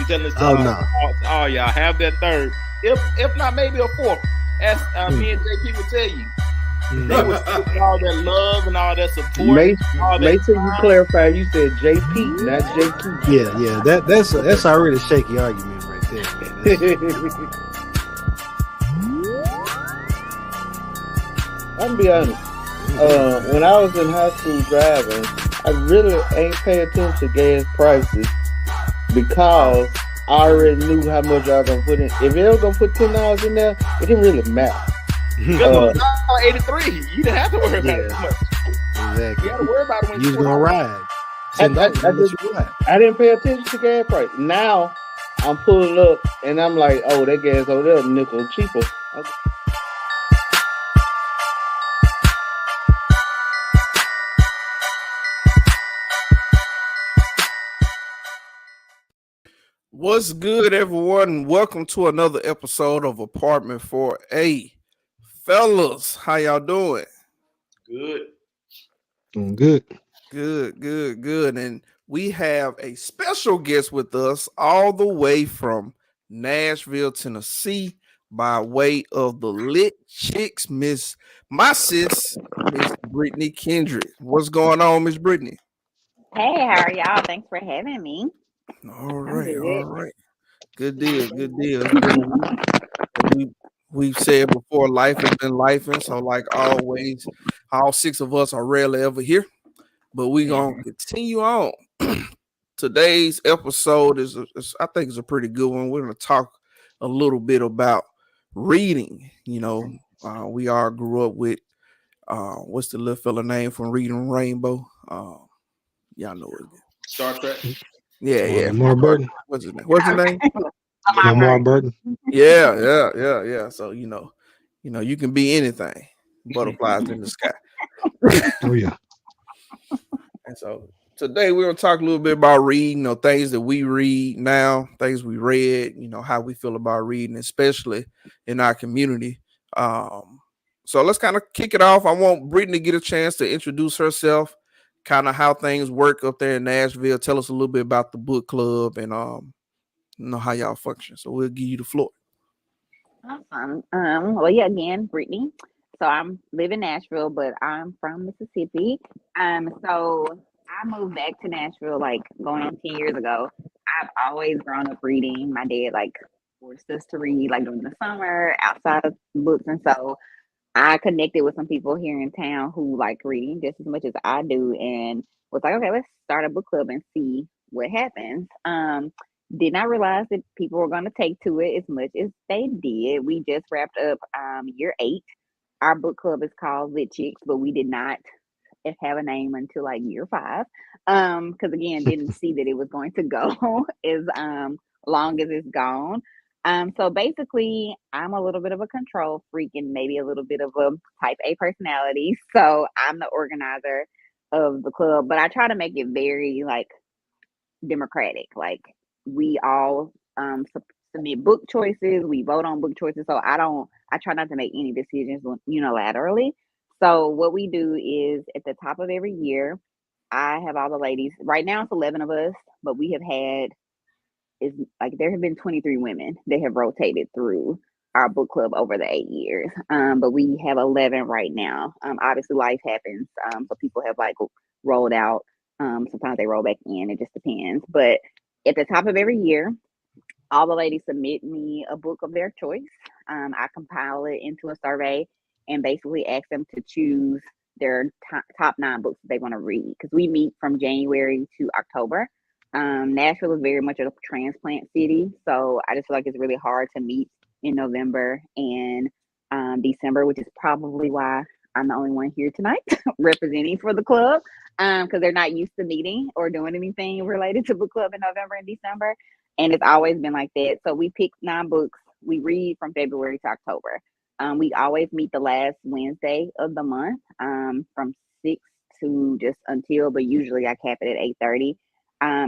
I'm telling this to Oh no. all y'all. Have that third. If not, maybe a fourth. As me and JP would tell you. They would give all that love and all that support. Make sure you clarify. You said JP, not JP. Yeah. That's already a shaky argument right there, man. I'm gonna be honest. When I was in high school driving, I really ain't pay attention to gas prices because I already knew how much I was gonna put in. If they were gonna put $10 in there, it didn't really matter. Because it was $83. You didn't have to worry about it too much. Exactly. You had to worry about it when you was gonna ride. I didn't pay attention to gas price. Now I'm pulling up and I'm like, oh, that gas over there nickel cheaper. Okay. What's good, everyone? Welcome to another episode of Apartment 4A. Fellas, how y'all doing? Good. Doing good. Good. And we have a special guest with us all the way from Nashville, Tennessee, by way of the Lit Chicks, my sis, Miss Brittany Kendrick. What's going on, Miss Brittany? Hey, how are y'all? Thanks for having me. All right. Good deal. We've said before, life has been lifing, so like always, all six of us are rarely ever here, but we're gonna continue on. Today's episode I think is a pretty good one. We're gonna talk a little bit about reading. You know, we all grew up with what's the little fella name from Reading Rainbow? Y'all know it. Star Trek. Yeah. Lamar Burton. What's his name? Lamar Burton. Yeah. So you can be anything. Butterflies in the sky. Oh yeah. And so today we're gonna talk a little bit about reading, things that we read now, things we read, how we feel about reading, especially in our community. So let's kind of kick it off. I want Brittany to get a chance to introduce herself, kind of how things work up there in Nashville. Tell us a little bit about the book club and how y'all function. So we'll give you the floor. Awesome. Well, yeah, again, Brittany. So I live in Nashville, but I'm from Mississippi. So I moved back to Nashville like going on 10 years ago. I've always grown up reading. My dad like forced us to read like during the summer outside of books, and so I connected with some people here in town who like reading just as much as I do, and was like, okay, let's start a book club and see what happens. Did not realize that people were going to take to it as much as they did. We just wrapped up year 8. Our book club is called Lit Chicks, but we did not have a name until like year 5. Because again, didn't see that it was going to go as long as it's gone. So basically, I'm a little bit of a control freak and maybe a little bit of a type A personality. So I'm the organizer of the club, but I try to make it very like democratic. Like we all submit book choices. We vote on book choices. So I try not to make any decisions unilaterally. So what we do is at the top of every year, I have all the ladies. Right now it's 11 of us, but we have had there have been 23 women that have rotated through our book club over the 8 years. But we have 11 right now. Obviously life happens. So people have like rolled out. Sometimes they roll back in. It just depends. But at the top of every year, all the ladies submit me a book of their choice. I compile it into a survey and basically ask them to choose their top 9 books that they want to read. Because we meet from January to October. Nashville is very much a transplant city. So I just feel like it's really hard to meet in November and December, which is probably why I'm the only one here tonight representing for the club. Because they're not used to meeting or doing anything related to book club in November and December. And it's always been like that. So we pick 9 books. We read from February to October. We always meet the last Wednesday of the month from 6 to just until, but usually I cap it at 8:30.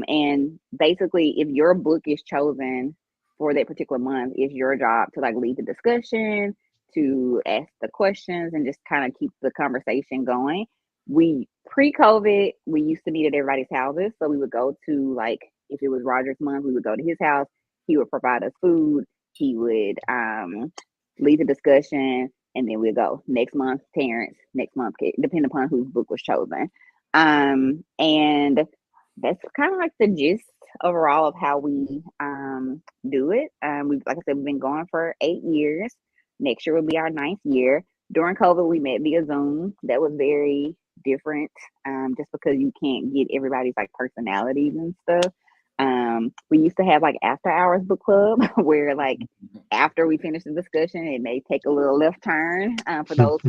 And basically, if your book is chosen for that particular month, it's your job to like lead the discussion, to ask the questions, and just kind of keep the conversation going. We pre-COVID, we used to meet at everybody's houses, so we would go to like if it was Roger's month, we would go to his house. He would provide us food. He would lead the discussion, and then we'd go next month, Terrence, next month, depending upon whose book was chosen. And that's kind of like the gist overall of how we do it. We, like I said, we've been going for 8 years. Next year will be our 9th year. During COVID, we met via Zoom. That was very different, just because you can't get everybody's like personalities and stuff. We used to have like after hours book club where like after we finished the discussion, it may take a little left turn for those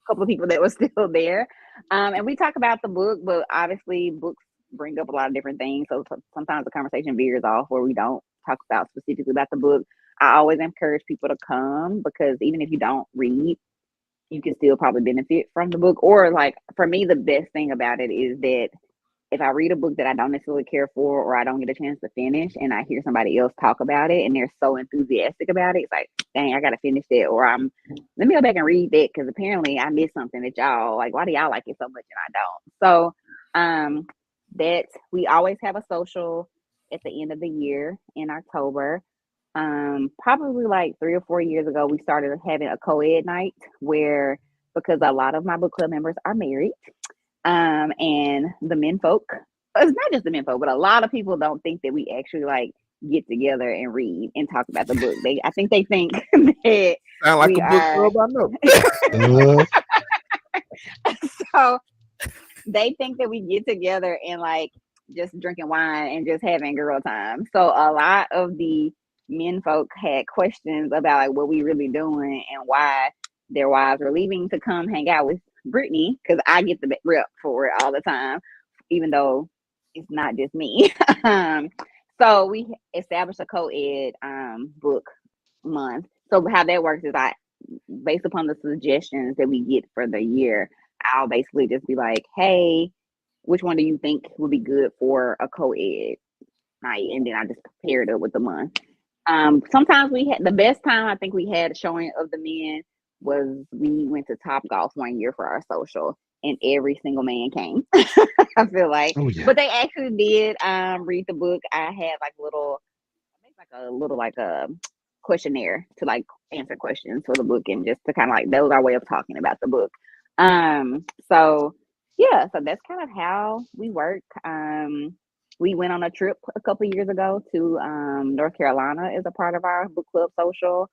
couple of people that were still there. And we talk about the book, but obviously books bring up a lot of different things. So sometimes the conversation veers off where we don't talk about specifically about the book. I always encourage people to come because even if you don't read, you can still probably benefit from the book. Or like for me, the best thing about it is that if I read a book that I don't necessarily care for, or I don't get a chance to finish, and I hear somebody else talk about it and they're so enthusiastic about it, it's like, dang, I got to finish that. Or let me go back and read that because apparently I missed something that y'all like. Why do y'all like it so much and I don't? So that we always have a social at the end of the year in October. Probably like 3 or 4 years ago, we started having a co-ed night where, because a lot of my book club members are married, and the men folk, it's not just the men folk, but a lot of people don't think that we actually like get together and read and talk about the book. I think they think that sound like a book club, I know. So they think that we get together and like just drinking wine and just having girl time. So a lot of the men folk had questions about like what we really doing and why their wives were leaving to come hang out with Brittany, because I get the rep for it all the time, even though it's not just me. So we established a co-ed book month. So how that works is based upon the suggestions that we get for the year, I'll basically just be like, hey, which one do you think would be good for a co-ed night? And then I just pair it up with the month. Sometimes we had the best time I think we had showing of the men was we went to Top Golf one year for our social, and every single man came. I feel like, but they actually did read the book. I had like a questionnaire to like answer questions for the book, and just to kind of like that was our way of talking about the book. So yeah, so that's kind of how we work. We went on a trip a couple of years ago to North Carolina as a part of our book club social.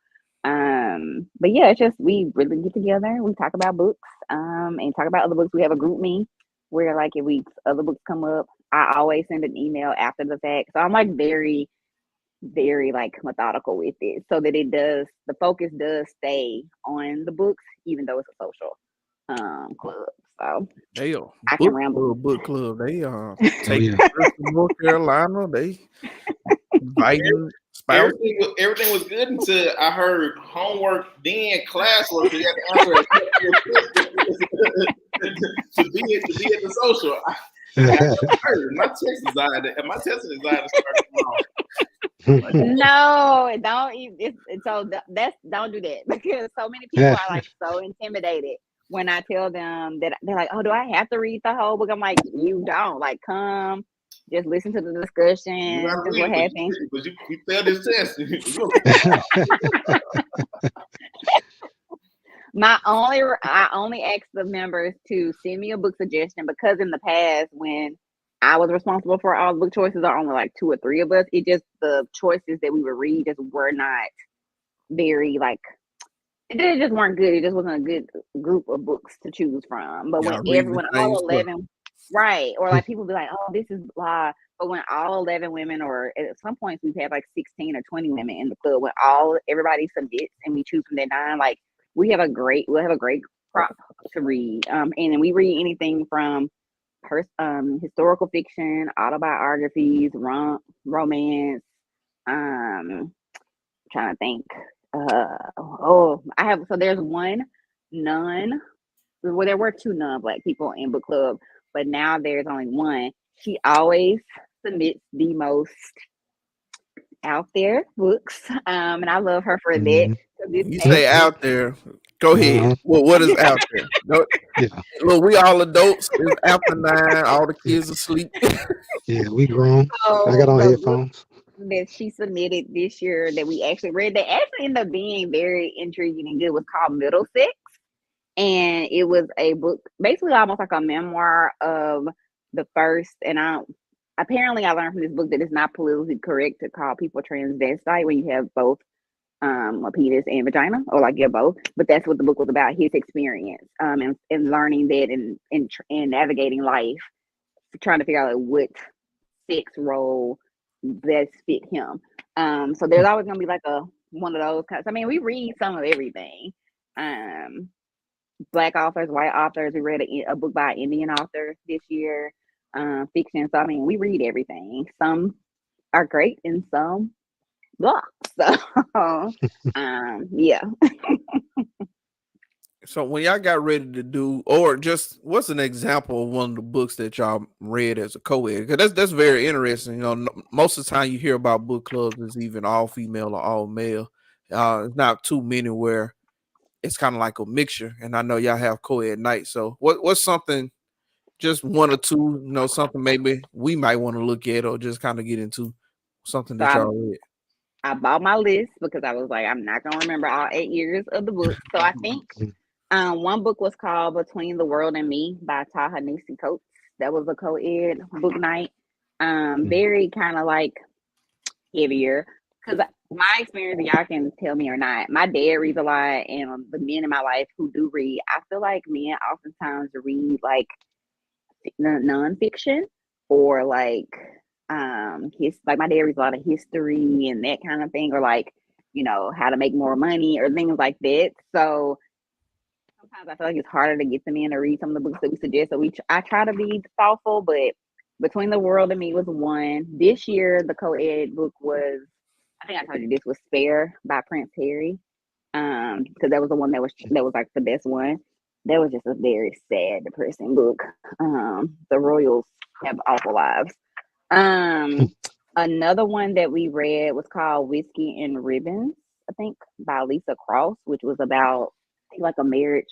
But yeah, it's just we really get together, we talk about books, and talk about other books. We have a group me where like if other books come up, I always send an email after the fact. So I'm like very, very like methodical with it, so that the focus does stay on the books, even though it's a social club. So I can ramble. Book club. They take North Carolina. They inviting spouse. Everything was good until I heard homework, then classwork. So you had to answer to be at the social. My test design started wrong. No, don't do that, because so many people are like so intimidated when I tell them that. They're like, oh, do I have to read the whole book? I'm like, you don't. Like, come, just listen to the discussion. Just what happened. But you failed this test. I only ask the members to send me a book suggestion, because in the past when I was responsible for all the book choices, are only like 2 or 3 of us. It just, the choices that we would read just were not very like, it just weren't good. It just wasn't a good group of books to choose from. But when everyone, all 11, right, or like people be like, oh, this is blah. But when all 11 women, or at some points we've had like 16 or 20 women in the club, when everybody submits and we choose from that 9, like we'll have a great crop to read. And then we read anything from historical fiction, autobiographies, romance. Trying to think. There's one nun. Well, there were 2 non-Black people in book club, but now there's only one. She always submits the most out there books, and I love her for that. You stay out there. Go ahead. Well, what is out there? Yeah, Look, we all adults. It's after 9. All the kids asleep. yeah, we grown. I So got on the book headphones. that she submitted this year that we actually read that actually ended up being very intriguing and good was called Middlesex. And it was a book, basically almost like a memoir of the first. And apparently I learned from this book that it's not politically correct to call people transvestite when you have both a penis and vagina, or like yeah, both. But that's what the book was about, his experience, and learning that and navigating life, trying to figure out like what sex role best fit him. So there's always gonna be like a one of those kinds. I mean, we read some of everything. Um, Black authors, white authors. We read a book by an Indian author this year, fiction. So I mean, we read everything. Some are great and some blah. So yeah. So when y'all got ready to do, or just what's an example of one of the books that y'all read as a co-ed? Because that's very interesting. You know, most of the time you hear about book clubs is even all female or all male. It's not too many where it's kind of like a mixture. And I know y'all have co-ed night. So what's something, just one or two, you know, something maybe we might want to look at or just kind of get into something So that y'all read. I bought my list because I was like, I'm not gonna remember all 8 years of the book. So I think one book was called Between the World and Me by Ta-Nehisi Coates. That was a co-ed book night. Very kind of like heavier because my experience, y'all can tell me or not. My dad reads a lot, and the men in my life who do read, I feel like men oftentimes read like nonfiction or like his like my dad reads a lot of history and that kind of thing, or like how to make more money or things like that. So sometimes I feel like it's harder to get the men to read some of the books that we suggest. So I try to be thoughtful, but Between the World and Me was one. This year the co-ed book was, I think I told you this, was Spare by Prince Harry. Because that was the one that was like the best one. That was just a very sad, depressing book. The royals have awful lives. Another one that we read was called Whiskey and Ribbons, I think, by Lisa Cross, which was about like a marriage.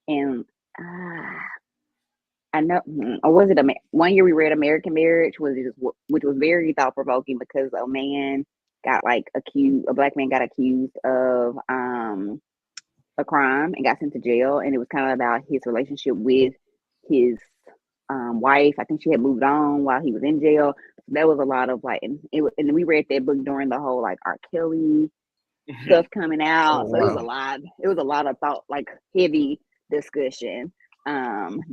And I know, or was it one year we read American Marriage, which was very thought provoking because a man got a black man got accused of a crime and got sent to jail, and it was kind of about his relationship with his wife. I think she had moved on while he was in jail. That was a lot of and we read that book during the whole R. Kelly stuff coming out. Oh, so wow. it was a lot of thought, heavy discussion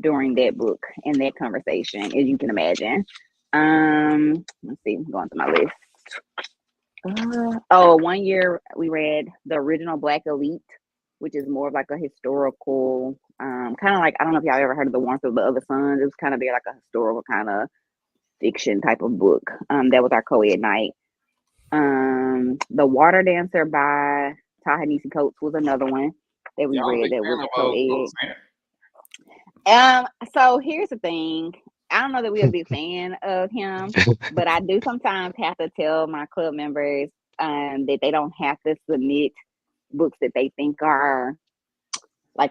during that book and that conversation, as you can imagine. Let's see, I'm going through my list. 1 year we read The Original Black Elite, which is more of like a historical, kind of like, I don't know if y'all ever heard of The Warmth of the Other Suns. It was kind of like a historical kind of fiction type of book. That was our co-ed night. The Water Dancer by Ta-Nehisi Coates was another one that we read that was co-ed. So here's the thing. I don't know that we're a big fan of him, but I do sometimes have to tell my club members that they don't have to submit books that they think are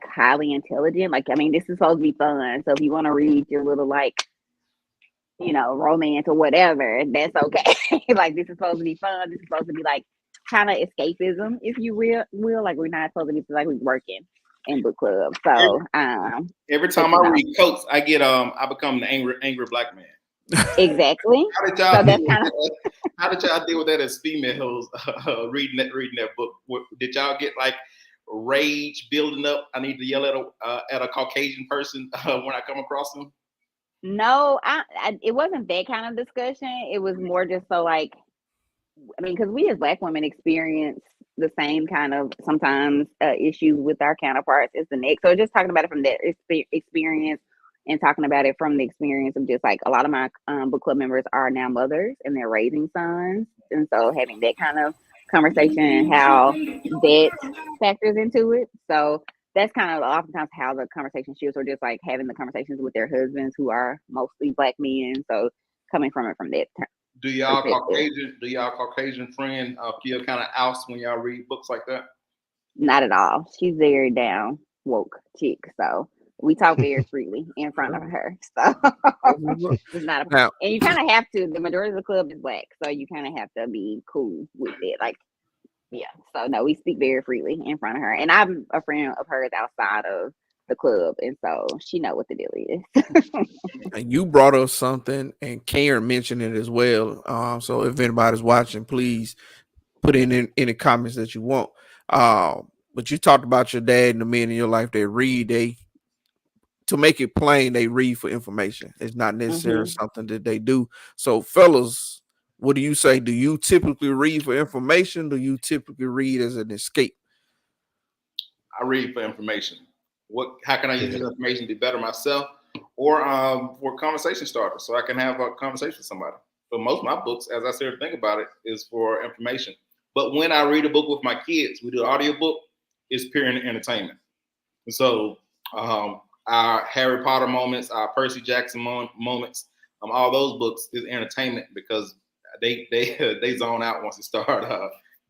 highly intelligent. This is supposed to be fun. So if you want to read your little romance or whatever, that's okay. This is supposed to be fun. This is supposed to be kind of escapism, if you will. We're not supposed to be we're working in book club. So every time I read Coates, I become the angry black man. Exactly. How did y'all deal with that as females reading that book? Did y'all get rage building up? I need to yell at a Caucasian person when I come across them. No, it wasn't that kind of discussion. It was more just so because we as Black women experience the same kind of sometimes issues with our counterparts as the next. So just talking about it from that experience and talking about it from the experience of just a lot of my book club members are now mothers and they're raising sons. And so having that kind of conversation and how that factors into it. So that's kind of oftentimes how the conversation shifts, or just having the conversations with their husbands who are mostly Black men. So coming from it from that term. Do y'all Caucasian friend feel kind of oust when y'all read books like that? Not at all. She's very down woke chick, so we talk very freely in front of her. So it's not a, Now, and you kind of have to. The majority of the club is black, so you kind of have to be cool with it. Like, yeah. So no, we speak very freely in front of her, and I'm a friend of hers outside of the club, and so she know what the deal is. and you brought up something, and Karen mentioned it as well. So if anybody's watching, please put in any comments that you want. But you talked about your dad and the men in your life that read. They, to make it plain, they read for information. It's not necessarily something that they do. So, fellas, what do you say? Do you typically read for information? Do you typically read as an escape? I read for information. How can I use this information to be better myself, or for conversation starters, so I can have a conversation with somebody. But most of my books, as I started to think about it, is for information. But when I read a book with my kids, we do an audio book. It's pure entertainment. And so our Harry Potter moments, our Percy Jackson moments, all those books is entertainment because they zone out once it start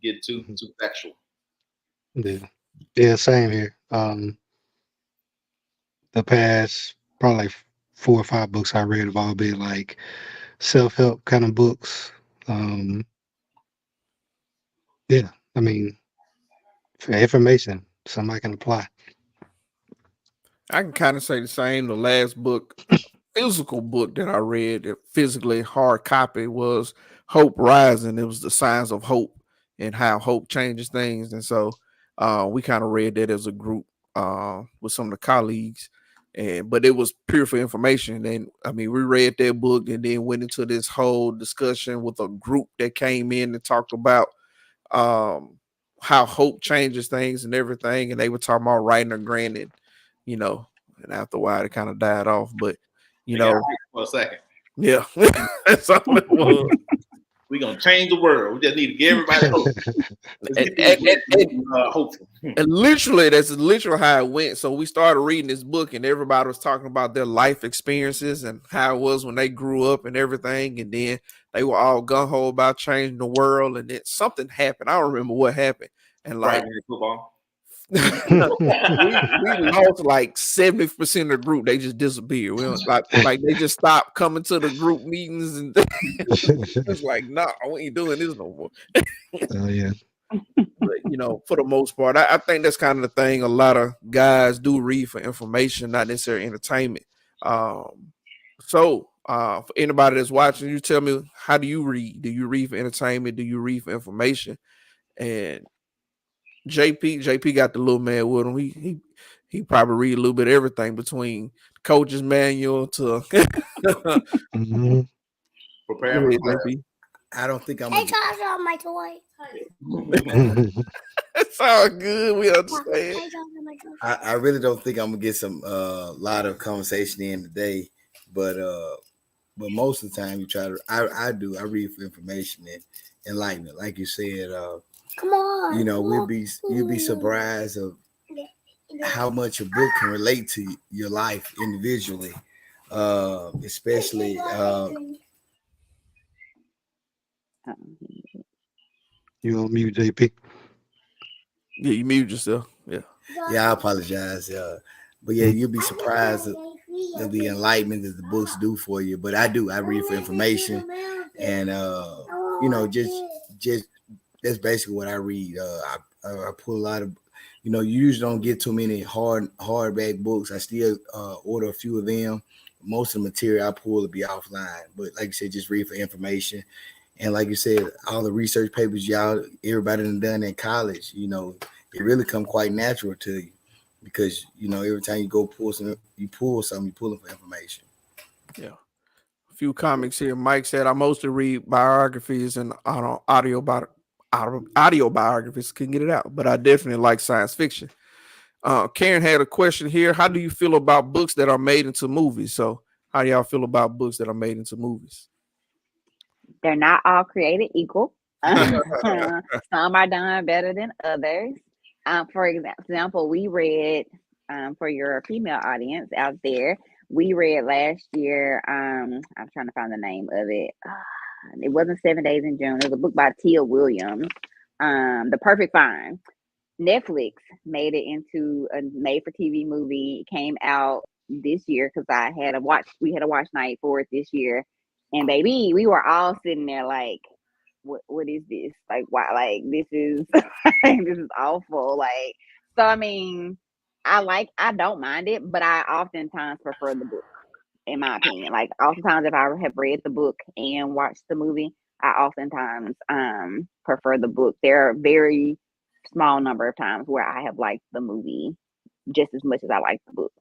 get too factual. Yeah, same here. The past probably like 4 or 5 books I read have all been like self-help kind of books. Yeah, I mean, for information somebody can apply. I can kind of say the same. The last book, physical book that I read, physically hard copy, was Hope Rising. It was the signs of hope and how hope changes things. And so we kind of read that as a group with some of the colleagues. But it was pure for information. And I mean, we read that book and then went into this whole discussion with a group that came in and talked about how hope changes things and everything. And they were talking about writing a granted, you know, and after a while it kind of died off. But you know, for a second. Yeah. That's all it was. We're gonna change the world. We just need to give everybody hope. And literally, that's literally how it went. So we started reading this book, and everybody was talking about their life experiences and how it was when they grew up and everything. And then they were all gung ho about changing the world, and then something happened. I don't remember what happened. And like football. we lost like 70% of the group. They just disappeared. We don't, like they just stopped coming to the group meetings, and it's like, nah, we ain't doing this no more. Oh yeah. But you know, for the most part, I think that's kind of the thing. A lot of guys do read for information, not necessarily entertainment. So for anybody that's watching, you tell me, how do you read? Do you read for entertainment? Do you read for information? And JP got the little man with him. He probably read a little bit of everything between coach's manual to prepare. I don't think I'm. Hey, charge on my toy. It's all good. We understand. I really don't think I'm gonna get some lot of conversation in today, but most of the time you try to. I read for information and enlightenment, like you said. Come on. You know, you'll be surprised of how much a book can relate to your life individually, especially. You on mute, JP? Yeah, you mute yourself. Yeah. Yeah, I apologize. But yeah, you'll be surprised at the enlightenment that the books do for you. But I read for information, and you know, just that's basically what I read. I pull a lot of, you know, you usually don't get too many hardback books. I still order a few of them. Most of the material I pull will be offline, but like you said, just read for information. And like you said, all the research papers everybody done in college, you know, it really come quite natural to you because, you know, every time you go pull something, you're pulling for information. Yeah. A few comics here. Mike said, I mostly read biographies and audio biographies. Couldn't get it out, but I definitely like science fiction. Karen had a question here. How do you feel about books that are made into movies? So how do y'all feel about books that are made into movies? They're not all created equal. Some are done better than others. For example, we read, for your female audience out there, we read last year, I'm trying to find the name of it. It wasn't 7 Days in June. It was a book by Tia Williams, The Perfect Find. Netflix made it into a made-for-TV movie. It came out this year because we had a watch night for it this year, and baby, we were all sitting there like, what is this? Like, why? Like, this is this is awful. Like, so I mean, I don't mind it, but I oftentimes prefer the book, in my opinion. Like, oftentimes if I have read the book and watched the movie, I oftentimes prefer the book. There are very small number of times where I have liked the movie just as much as I like the book.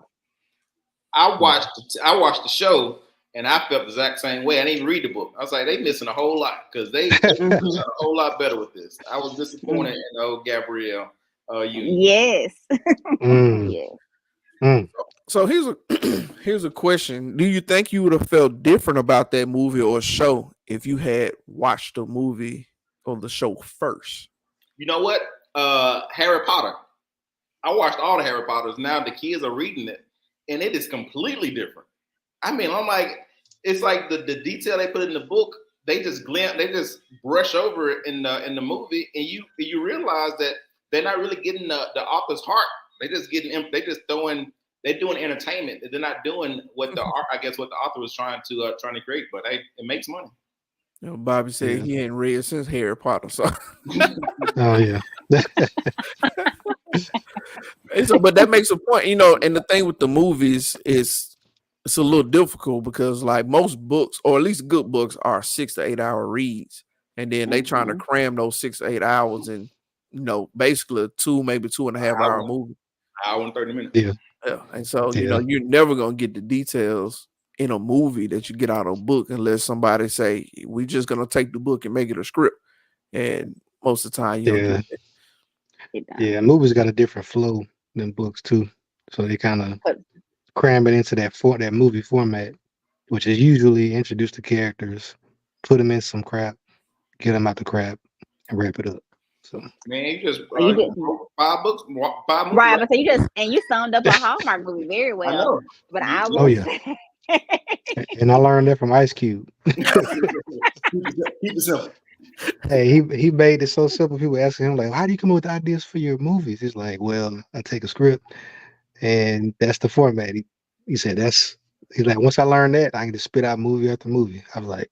I watched the show and I felt the exact same way. I didn't even read the book. I was like, they missing a whole lot because they done a whole lot better with this. I was disappointed in old Gabrielle Union. Yes. Mm. Yes. So here's a question: do you think you would have felt different about that movie or show if you had watched the movie or the show first? You know what? Harry Potter. I watched all the Harry Potters. Now the kids are reading it, and it is completely different. I mean, I'm like, it's like the detail they put in the book. They just brush over it in the movie, and you realize that they're not really getting the author's heart. They're doing entertainment. They're not doing what the author was trying to create. But it makes money. You know, Bobby said he ain't read since Harry Potter. So, Oh yeah. but that makes a point, you know. And the thing with the movies is it's a little difficult because, like, most books, or at least good books, are 6 to 8 hour reads, and then they trying to cram those 6 to 8 hours in, you know, basically maybe 2.5 hour movie. Hour and 30 minutes. Yeah. Yeah, and so you know you're never gonna get the details in a movie that you get out of a book unless somebody say we just gonna take the book and make it a script, and most of the time you don't get that. Yeah, movies got a different flow than books too, so they kind of cram it into that movie format, which is usually introduce the characters, put them in some crap, get them out the crap, and wrap it up. So man, you just you did 5 books, 5 movies. Right, but so you summed up a Hallmark movie very well. I know. But I will say, and I learned that from Ice Cube. Keep it simple. Hey, he made it so simple. People asking him like, "How do you come up with ideas for your movies?" He's like, "Well, I take a script, and that's the format." He said, "He's like, once I learned that, I can just spit out movie after movie." I was like,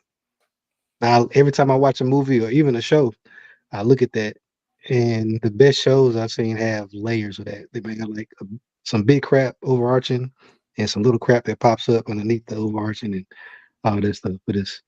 now every time I watch a movie or even a show, I look at that, and the best shows I've seen have layers of that. They may have like some big crap overarching, and some little crap that pops up underneath the overarching and all that stuff. But it's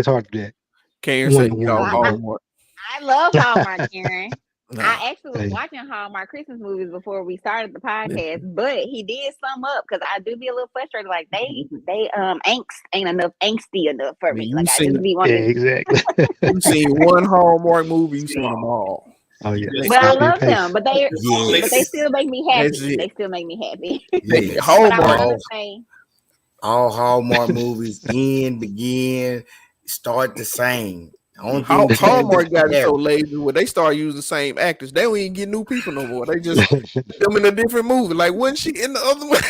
hard to do that. Karen said, Hallmark. I love Hallmark, Karen. No. I actually was watching Hallmark Christmas movies before we started the podcast, but he did sum up because I do be a little frustrated. Like they angst ain't enough angsty enough for me. Like I just be wanting. Exactly. You seen one Hallmark movie, you seen them all. Oh yeah. But I love them. But they still make me happy. They still make me happy. Yes. Hallmark. All Hallmark movies begin, start the same. Hallmark got so lazy where they start using the same actors. They don't even get new people no more. They just them in a different movie. Like, wasn't she in the other one?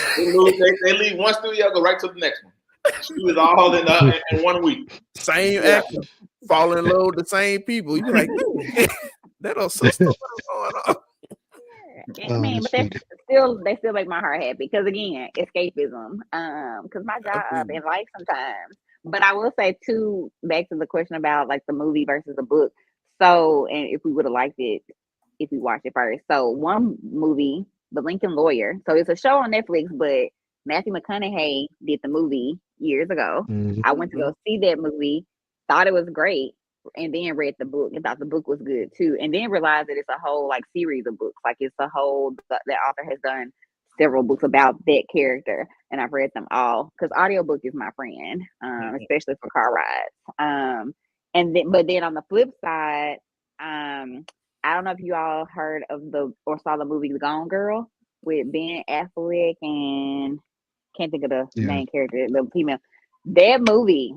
They leave one studio, go right to the next one. She was all in 1 week. Same actor, fall in love with the same people. You be like, that don't so stuff going on. I mean, but they still make my heart happy because again, escapism. Because my job in life sometimes. But I will say too, back to the question about like the movie versus the book. So, and if we would have liked it if we watched it first. So one movie, The Lincoln Lawyer. So it's a show on Netflix, but Matthew McConaughey did the movie years ago. Mm-hmm. I went to go see that movie, thought it was great, and then read the book and thought the book was good too. And then realized that it's a whole like series of books. Like it's a whole, the author has done several books about that character, and I've read them all because audiobook is my friend, especially for car rides. But then on the flip side, I don't know if you all heard of or saw the movie Gone Girl with Ben Affleck and can't think of the main character, the female. That movie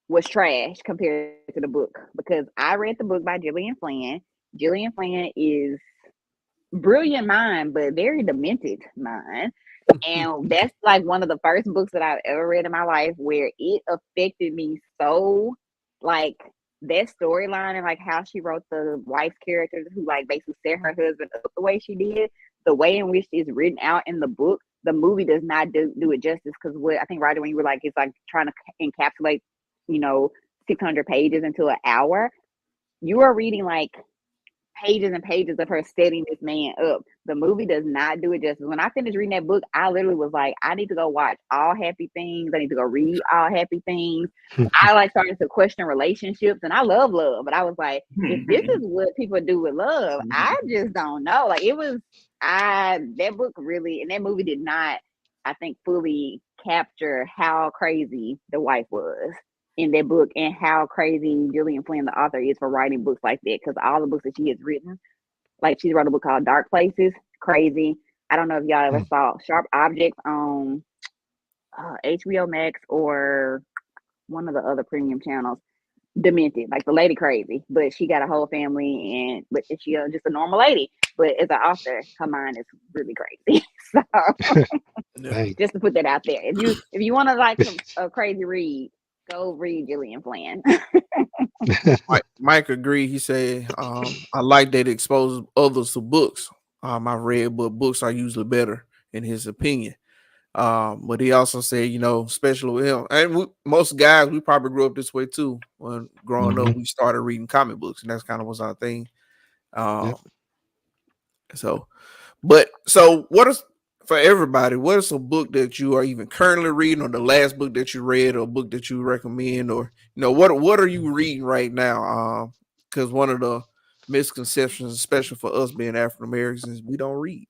was trash compared to the book because I read the book by Gillian Flynn. Gillian Flynn is brilliant mind, but very demented mind. And that's like one of the first books that I've ever read in my life where it affected me so like that storyline and like how she wrote the wife's characters who like basically set her husband up the way she did, the way in which it's written out in the book, the movie does not do it justice. Because what I think, right, when you were like, it's like trying to encapsulate, 600 pages into an hour. You are reading like pages and pages of her setting this man up. The movie does not do it justice. When I finished reading that book, I literally was like, I need to go watch All Happy Things. I need to go read All Happy Things. I like started to question relationships, and I love love, but I was like, if this is what people do with love, I just don't know. Like it was, that book really, and that movie did not, I think, fully capture how crazy the wife was in that book and how crazy Gillian Flynn, the author, is for writing books like that. Because all the books that she has written, like she wrote a book called Dark Places, crazy. I don't know if y'all ever saw Sharp Objects on HBO Max or one of the other premium channels. Demented, like the lady crazy, but she got a whole family, but she just a normal lady. But as an author, her mind is really crazy. So just to put that out there, if you want to like a crazy read, go read Gillian Flynn. Mike agreed. He said, I like that it exposes others to books. I read, but books are usually better in his opinion. But he also said, especially with him, and most guys, we probably grew up this way too. When growing up, we started reading comic books, and that's kind of was our thing. So what is, for everybody, what is a book that you are even currently reading, or the last book that you read, or a book that you recommend, or what are you reading right now? Because one of the misconceptions, especially for us being African Americans, is we don't read.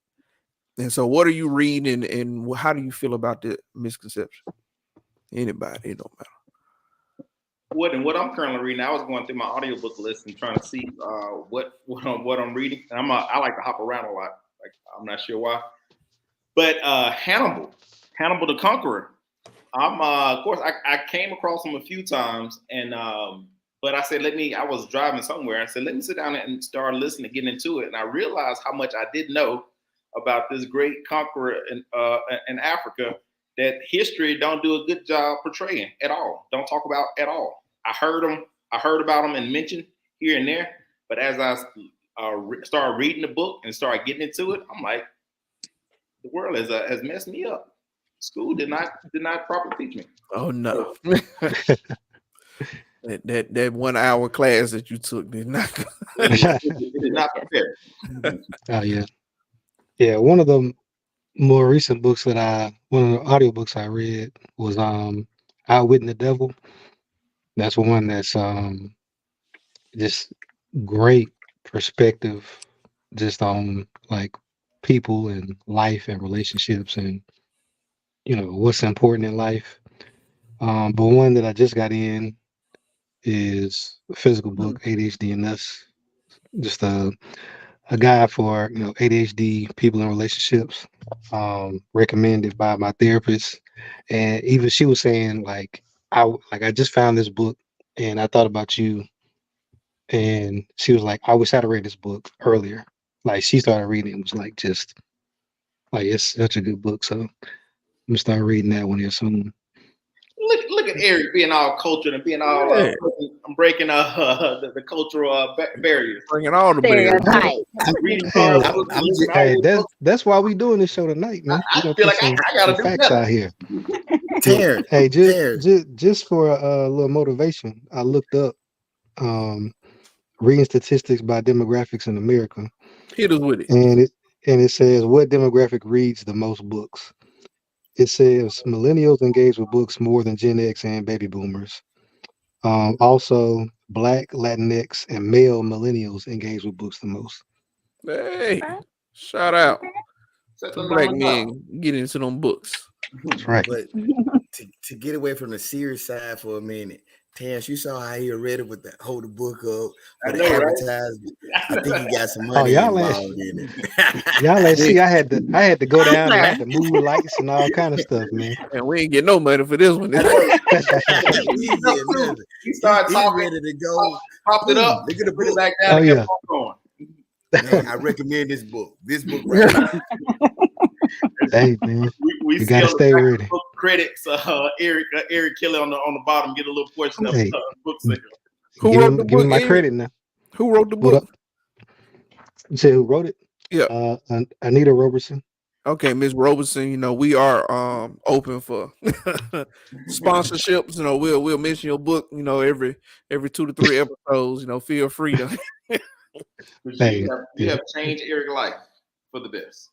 And so what are you reading, and how do you feel about the misconception? Anybody, it don't matter. What I'm currently reading, I was going through my audiobook list and trying to see what I'm reading. And I like to hop around a lot. Like I'm not sure why. But Hannibal the Conqueror. Of course, I came across him a few times, and but I said, I was driving somewhere. I said, let me sit down and start listening, getting into it. And I realized how much I didn't know about this great conqueror in Africa that history don't do a good job portraying at all. Don't talk about at all. I heard about him and mentioned here and there, but as I started reading the book and started getting into it, I'm like, the world has messed me up. School did not properly teach me. Oh no. that 1 hour class that you took did not it did not prepare. Oh yeah. Yeah, one of the more recent books one of the audiobooks I read was Outwitting the Devil. That's one that's just great perspective just on like people and life and relationships and what's important in life. But one that I just got in is a physical book, ADHD and Us. Just a guide for ADHD people in relationships, recommended by my therapist. And even she was saying I just found this book and I thought about you, and she was like, I wish I'd read this book earlier. Like she started reading it and was like, just like, it's such a good book. So I'm gonna start reading that one here soon. Look at Eric being all cultured and being all breaking the cultural barriers, bringing all the barriers. Hey, that's why we doing this show tonight, man. I feel like I got some facts out here. Hey, just for a little motivation, I looked up reading statistics by demographics in America. Hit us with it. And it says what demographic reads the most books. It says millennials engage with books more than Gen X and baby boomers. Also, Black, Latinx, and male millennials engage with books the most. Hey, shout out to Black men getting into them books. That's right. But to get away from the serious side for a minute, Terrence, you saw how he read it with hold the book up for the advertisement. I think he got some money involved in it. Y'all ain't see. I had to go down and I had to move lights and all kind of stuff, man. And we ain't get no money for this one. He started talking, ready to go. Popped it up. They're gonna put it back down. Oh yeah. Man, I recommend this book. This book right now. Hey man, we gotta stay ready. Critics, Eric Kelly on the bottom get a little portion of the book sticker. Who Give wrote me the give me book? my Ed? credit now. Who wrote the What up? book? You said who wrote it? Yeah. Anita Robertson. Okay, Ms. Robertson, we are open for sponsorships. We'll mention your book, every 2 to 3 episodes. Feel free to. Hey, You have changed Eric's life for the best.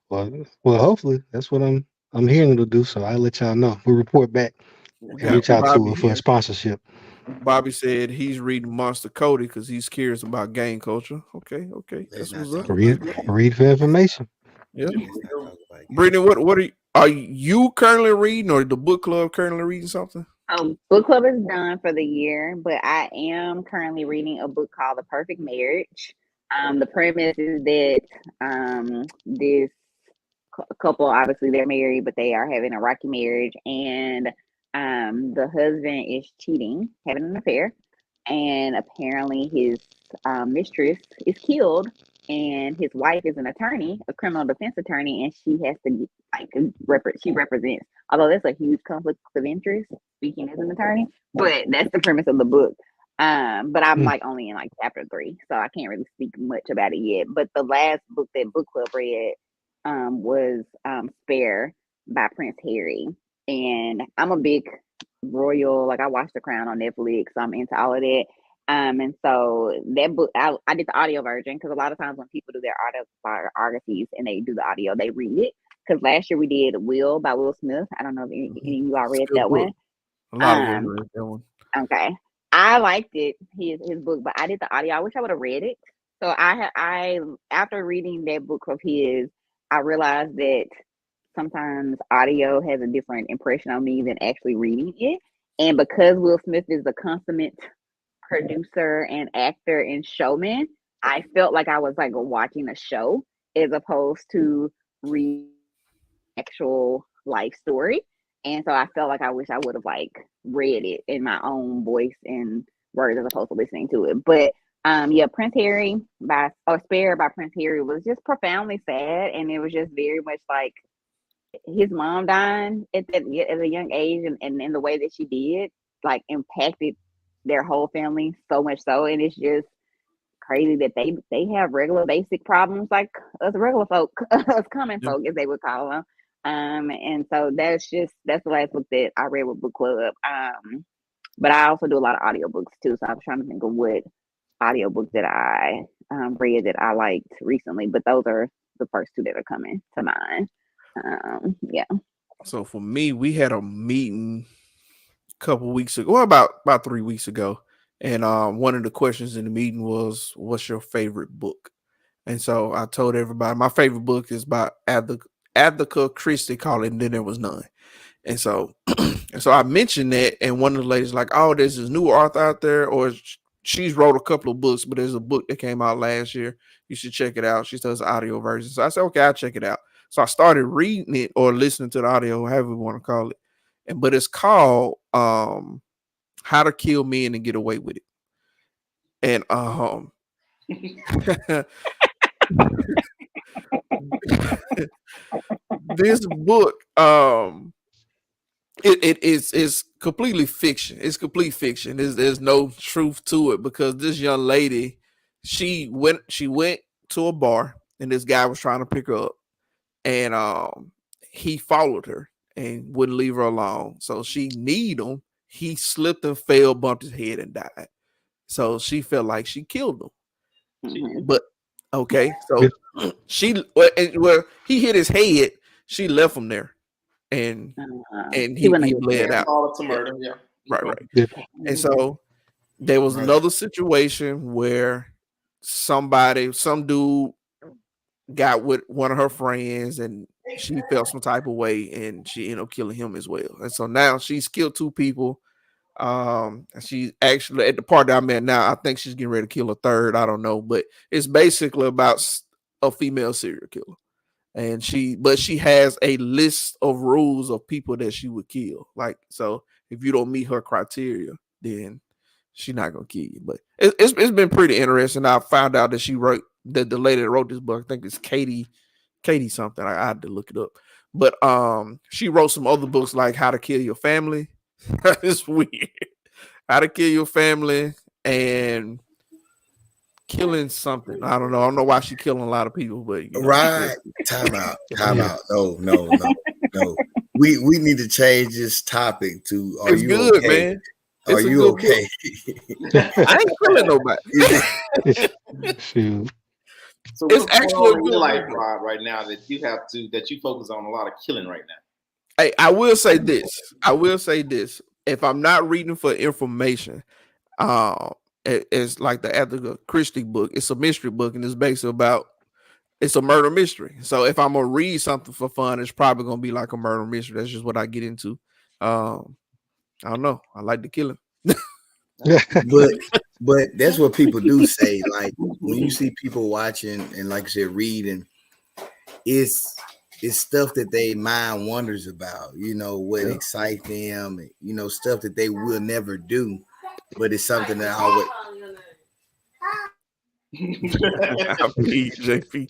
well, hopefully that's what I'm hearing to do. So I'll let y'all know. We'll report back We and got reach out to Bobby her for a here. sponsorship. Bobby said he's reading Monster Cody because he's curious about gang culture. Okay, Let's that's not what's up. talk Read, about gang. read for information. Yeah, Let's not talk about gang. Brittany, what are you currently reading, or the book club currently reading something? Book club is done for the year, but I am currently reading a book called The Perfect Marriage. The premise is that this couple, obviously they're married, but they are having a rocky marriage, and the husband is cheating, having an affair, and apparently his mistress is killed, and his wife is an attorney, a criminal defense attorney, and she has to she represents, although that's a huge conflict of interest speaking as an attorney, but that's the premise of the book. But I'm like only in like chapter 3, so I can't really speak much about it yet. But the last book that book club read was Spare by Prince Harry, and I'm a big royal, like I watched The Crown on Netflix, so I'm into all of that. And so that book, I did the audio version because a lot of times when people do their autobiographies and they do the audio, they read it. Because last year we did Will by Will Smith. I don't know if any of you all read that one. A lot of them read that one. Okay, I liked it, his book, but I did the audio. I wish I would have read it. So I after reading that book of his, I realized that sometimes audio has a different impression on me than actually reading it. And because Will Smith is a consummate producer and actor and showman, I felt like I was like watching a show as opposed to read actual life story. And so I felt like I wish I would have like read it in my own voice and words as opposed to listening to it. But yeah, Prince Harry Spare by Prince Harry was just profoundly sad, and it was just very much like his mom dying at a young age, and in the way that she did, like impacted their whole family so much so, and it's just crazy that they have regular basic problems like us regular folk, us common folk as they would call them. And so that's the last book that I read with book club. But I also do a lot of audiobooks too, so I was trying to think of what audiobook that I read that I liked recently, but those are the first 2 that are coming to mind. Yeah. So for me, we had a meeting a couple weeks ago, well, about 3 weeks ago, and one of the questions in the meeting was, "What's your favorite book?" And so I told everybody my favorite book is by Agatha Christie, called it, and then there was none. And so, I mentioned that, and one of the ladies like, "Oh, there's this new author out there, or she's wrote a couple of books, but there's a book that came out last year. You should check it out." She does the audio version. So I said, "Okay, I'll check it out." So I started reading it or listening to the audio, however you want to call it. But it's called How to Kill Men and Get Away with It. And this book, it is completely fiction. It's complete fiction. There's no truth to it, because this young lady, she went to a bar, and this guy was trying to pick her up, and he followed her and wouldn't leave her alone. So she kneed him. He slipped and fell, bumped his head, and died. So she felt like she killed him. Mhm. But okay, so he hit his head. She left him there, and He wouldn't he have bled out. All to murder, yeah. Right. Yeah. And so there was Right. another situation where some dude got with one of her friends, and she felt some type of way, and she ended up killing him as well. And so now she's killed 2 people. She's actually at the part that I'm at now. I think she's getting ready to kill a third. I don't know, but it's basically about a female serial killer. And she has a list of rules of people that she would kill. Like, so if you don't meet her criteria, then she's not gonna kill you. But it's been pretty interesting. I found out that she wrote that the lady that wrote this book, I think it's Katie something. I had to look it up. But she wrote some other books like How to Kill Your Family. It's weird. How to Kill Your Family, and killing something. I don't know. I don't know why she killing a lot of people, but you know, Right. Time out. No. We need to change this topic to are it's you good, okay? man. Are It's a you good okay? I ain't killing nobody. Shoot. So It's what's going actually a on in good your life, movie. Rob, right now that you focus on a lot of killing right now? Hey, I will say this. If I'm not reading for information, it's like the Agatha Christie book. It's a mystery book, and it's basically about it's a murder mystery. So if I'm gonna read something for fun, it's probably gonna be like a murder mystery. That's just what I get into. I don't know. I like the killing. But that's what people do say. Like when you see people watching and like I said, reading, it's stuff that they mind wonders about, you know, what excites them, you know, stuff that they will never do, but it's something that always I believe JP.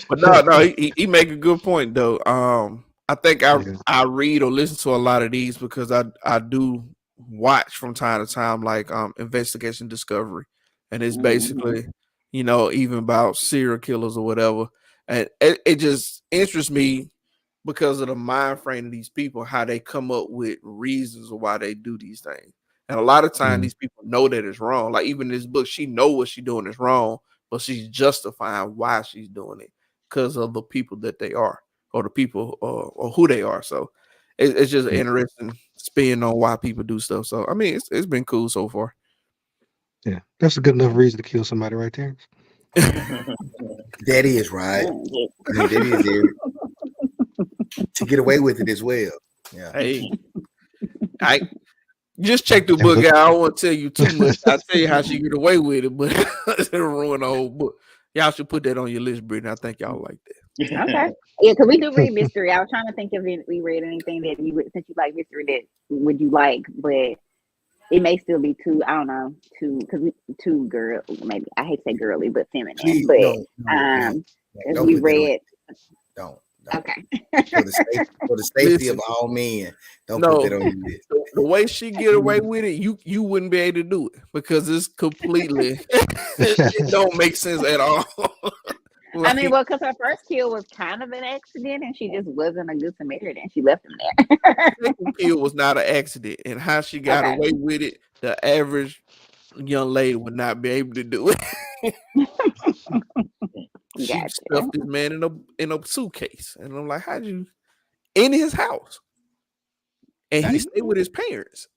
But no, he make a good point though. I think I read or listen to a lot of these because I do watch from time to time like investigation discovery, and it's basically you know even about serial killers or whatever, and it just interests me because of the mind frame of these people, how they come up with reasons of why they do these things. And a lot of times these people know that it's wrong. Like even in this book, she know what she's doing is wrong, but she's justifying why she's doing it because of the people that they are, or the people or who they are. So it's just an interesting spin on why people do stuff. So I mean, it's been cool so far. Yeah, that's a good enough reason to kill somebody right there. that is right. I mean, that is it. To get away with it as well. Yeah. Hey, I just check the book out. I don't want to tell you too much. I'll tell you how she get away with it, but it'll ruin the whole book. Y'all should put that on your list, Brittany. I think y'all like that. Okay. Yeah, because we do read mystery. I was trying to think if we read anything that you would, since you like mystery, that would you like, but it may still be too, I don't know, too girl, maybe I hate to say girly, but feminine. Please, but no, if we read, don't. okay. For the safety of all men, don't put that on your list. The way she get away with it, you wouldn't be able to do it because it's completely it don't make sense at all. I mean, well, because her first kill was kind of an accident, and she just wasn't a good Samaritan. She left him there. Second kill was not an accident, and how she got away with it, the average young lady would not be able to do it. She stuffed this man in a suitcase, and I'm like, how'd you in his house? And he stayed with his parents.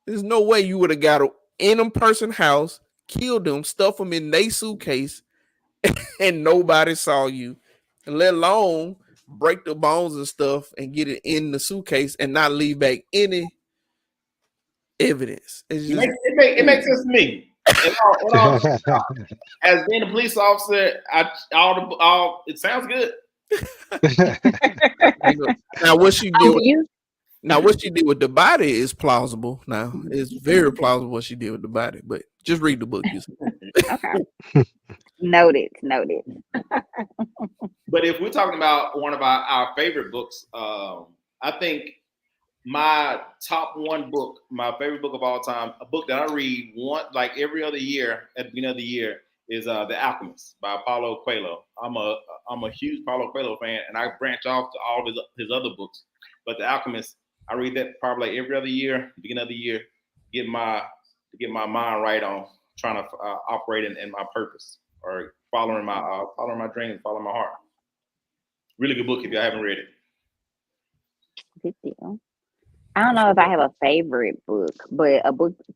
There's no way you would have got in a person's house, killed them, stuffed them in their suitcase, and nobody saw you, and let alone break the bones and stuff and get it in the suitcase and not leave back any evidence. It's just, it makes sense to me. As being a police officer, it sounds good. Now what she did. Now, what she did with the body is plausible. Now, it's very plausible what she did with the body, but just read the book. Okay. Noted. But if we're talking about one of our favorite books, I think my top one book, my favorite book of all time, a book that I read like every other year at the beginning of the year, is The Alchemist by Paulo Coelho. I'm a huge Paulo Coelho fan, and I branch off to all his other books. But The Alchemist, I read that probably every other year, beginning of the year, get my mind right on trying to operate in my purpose or following my dreams, following my heart. Really good book if y'all haven't read it. Good deal. I don't know if I have a favorite book, but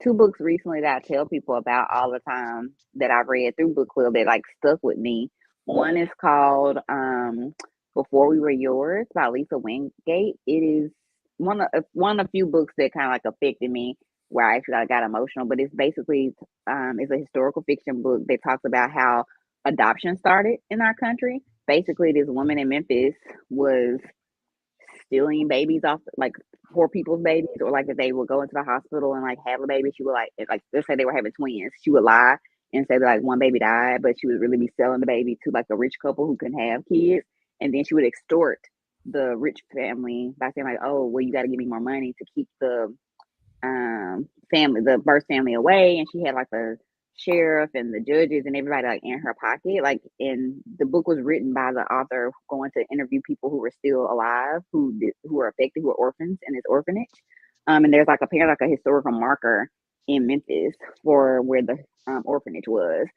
two books recently that I tell people about all the time that I've read through book club that like stuck with me. One is called Before We Were Yours by Lisa Wingate. It is one of a few books that kind of like affected me where I actually got emotional, but it's basically it's a historical fiction book that talks about how adoption started in our country. Basically, this woman in Memphis was stealing babies off like poor people's babies, or like if they would go into the hospital and like have a baby, she would like let's say they were having twins, she would lie and say that like one baby died, but she would really be selling the baby to like a rich couple who couldn't have kids, and then she would extort the rich family by saying like, oh well, you got to give me more money to keep the family, the birth family away, and she had like the sheriff and the judges and everybody like in her pocket. Like, and the book was written by the author going to interview people who were still alive, who were affected, who were orphans in this orphanage. And there's like apparently like a historical marker in Memphis for where the orphanage was.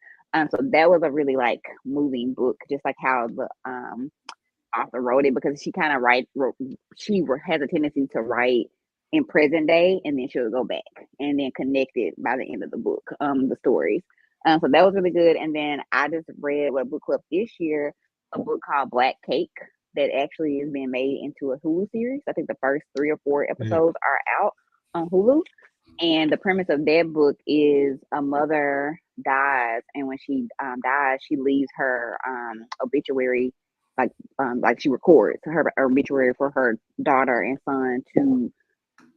So that was a really like moving book, just like how the author wrote it, because she kind of has a tendency to write in present day, and then she'll go back and then connect it by the end of the book, the stories. So that was really good. And then I just read with a book club this year, a book called Black Cake that actually is being made into a Hulu series. I think the first 3 or 4 episodes are out on Hulu. And the premise of that book is a mother dies, and when she dies, she leaves her obituary, like she records her obituary for her daughter and son to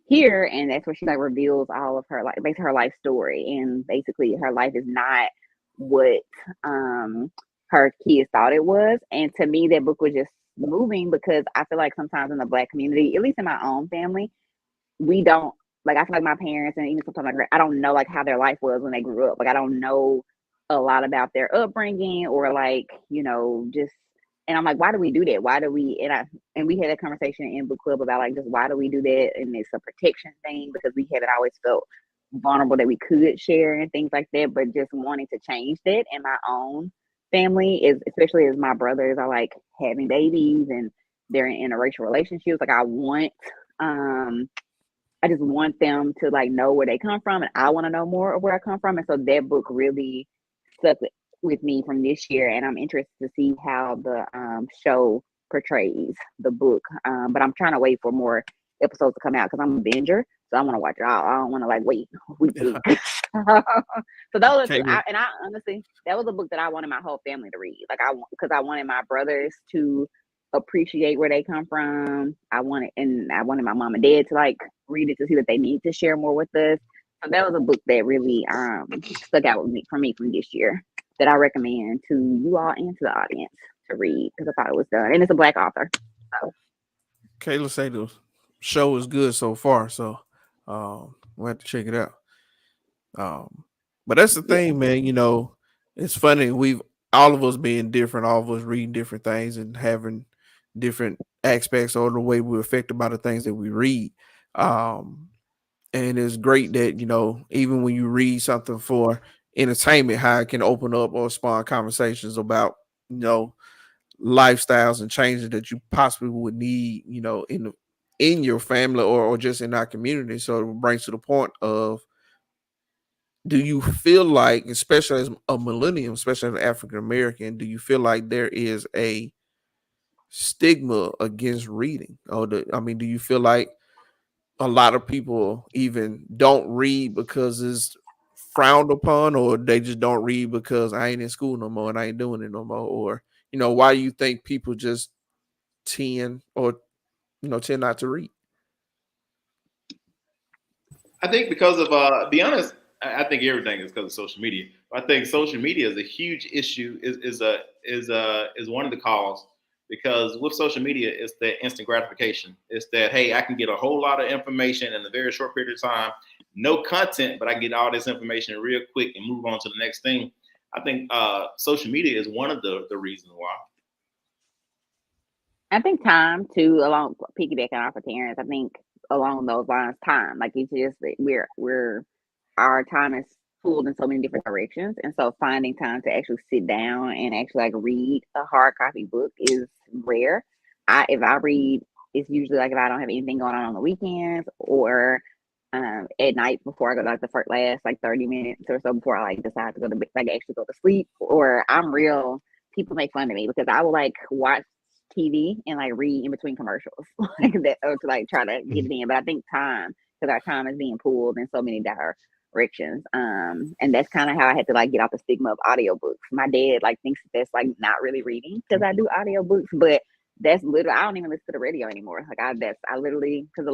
hear, and that's where she like reveals all of her, like basically her life story, and basically her life is not what her kids thought it was. And to me, that book was just moving, because I feel like sometimes in the Black community, at least in my own family, we don't, like, I feel like my parents and even sometimes I don't know like how their life was when they grew up. Like, I don't know a lot about their upbringing, or like, you know, just, and I'm like, why do we do that? Why do we, and we had a conversation in book club about like, just why do we do that? And it's a protection thing, because we haven't always felt vulnerable that we could share and things like that, but just wanting to change that in my own family, is especially as my brothers are like having babies and they're in interracial relationships. Like, I just want them to like know where they come from, and I want to know more of where I come from. And so that book really stuck with me from this year, and I'm interested to see how the show portrays the book. But I'm trying to wait for more episodes to come out, because I'm a binger, so I want to watch it all. I don't want to like wait week to week. So those are I honestly, that was a book that I wanted my whole family to read. Like, because I wanted my brothers to appreciate where they come from. I wanted my mom and dad to like read it, to see that they need to share more with us. So that was a book that really stuck out with me from this year, that I recommend to you all and to the audience to read, because I thought it was done, and it's a Black author. So. Kayla say the show is good so far, so we'll have to check it out. But that's the thing, man. You know, it's funny. All of us being different, all of us reading different things and having different aspects or the way we're affected by the things that we read. And it's great that, you know, even when you read something for entertainment, how it can open up or spawn conversations about, you know, lifestyles and changes that you possibly would need, you know, in your family or just in our community. So it brings to the point of, do you feel like, especially as a millennium, especially as an African American, do you feel like there is a stigma against reading? Do you feel like a lot of people even don't read because it's frowned upon, or they just don't read because I ain't in school no more and I ain't doing it no more? Or, you know, why do you think people just tend not to read? I think because of be honest, I think everything is because of social media. I think social media is a huge issue. Is one of the causes, because with social media, it's that instant gratification. It's that, hey, I can get a whole lot of information in a very short period of time, no content, but I can get all this information real quick and move on to the next thing. I think social media is one of the reasons why. I think time too, along piggybacking off of Terrence, I think along those lines, time. Like, it's just we're our time is pulled in so many different directions, and so finding time to actually sit down and actually like read a hard copy book is rare. If I read, it's usually like if I don't have anything going on the weekends, or at night before I go to like the last like 30 minutes or so before I like decide to go to bed, like actually go to sleep. Or people make fun of me because I will like watch TV and like read in between commercials like that, or to like try to get it in. But I think time, because our time is being pulled in so many directions. And that's kind of how I had to like get off the stigma of audiobooks. My dad like thinks that's like not really reading because I do audiobooks, but that's literally, I don't even listen to the radio anymore. Like I literally, because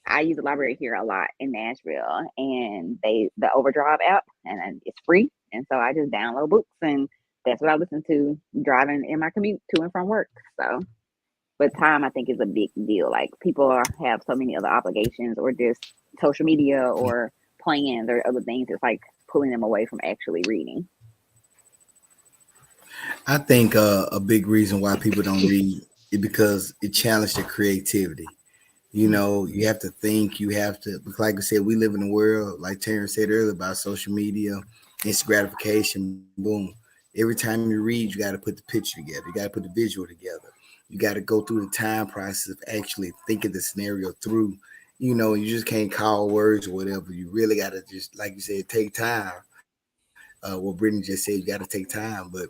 I use the library here a lot in Nashville, and the Overdrive app, and it's free. And so I just download books, and that's what I listen to driving in my commute to and from work. So, but time, I think, is a big deal. Like, people have so many other obligations, or just social media or plans or other things. It's like pulling them away from actually reading. I think a big reason why people don't read is because it challenged their creativity. You know, you have to think, you have to, like I said, we live in a world, like Terrence said earlier, about social media, instant gratification, boom. Every time you read, you got to put the picture together. You got to put the visual together. You got to go through the time process of actually thinking the scenario through. You know, you just can't call words or whatever. You really got to just, like you said, take time. What Brittany just said, you got to take time. But,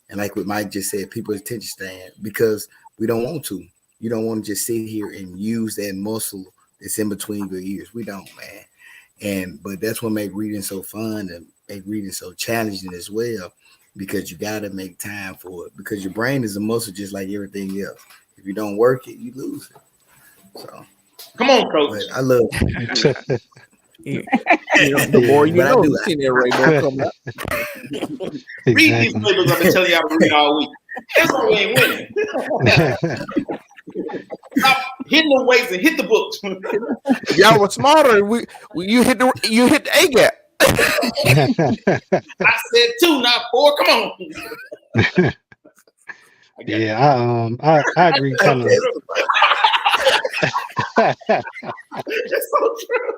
and like what Mike just said, people's attention span, because we don't want to. You don't want to just sit here and use that muscle that's in between your ears. We don't, man. But that's what makes reading so fun and make reading so challenging as well, because you got to make time for it, because your brain is a muscle just like everything else. If you don't work it, you lose it. So come on, coach. but I love it. The more you know, the senior rate gonna come out. Read these labels I've been telling y'all to read all week. That's why we ain't winning. Stop hitting the weights and hit the books. Y'all were smarter. You hit the A gap. I said 2, not 4. Come on. Yeah, I agree. Kind of. It's so true.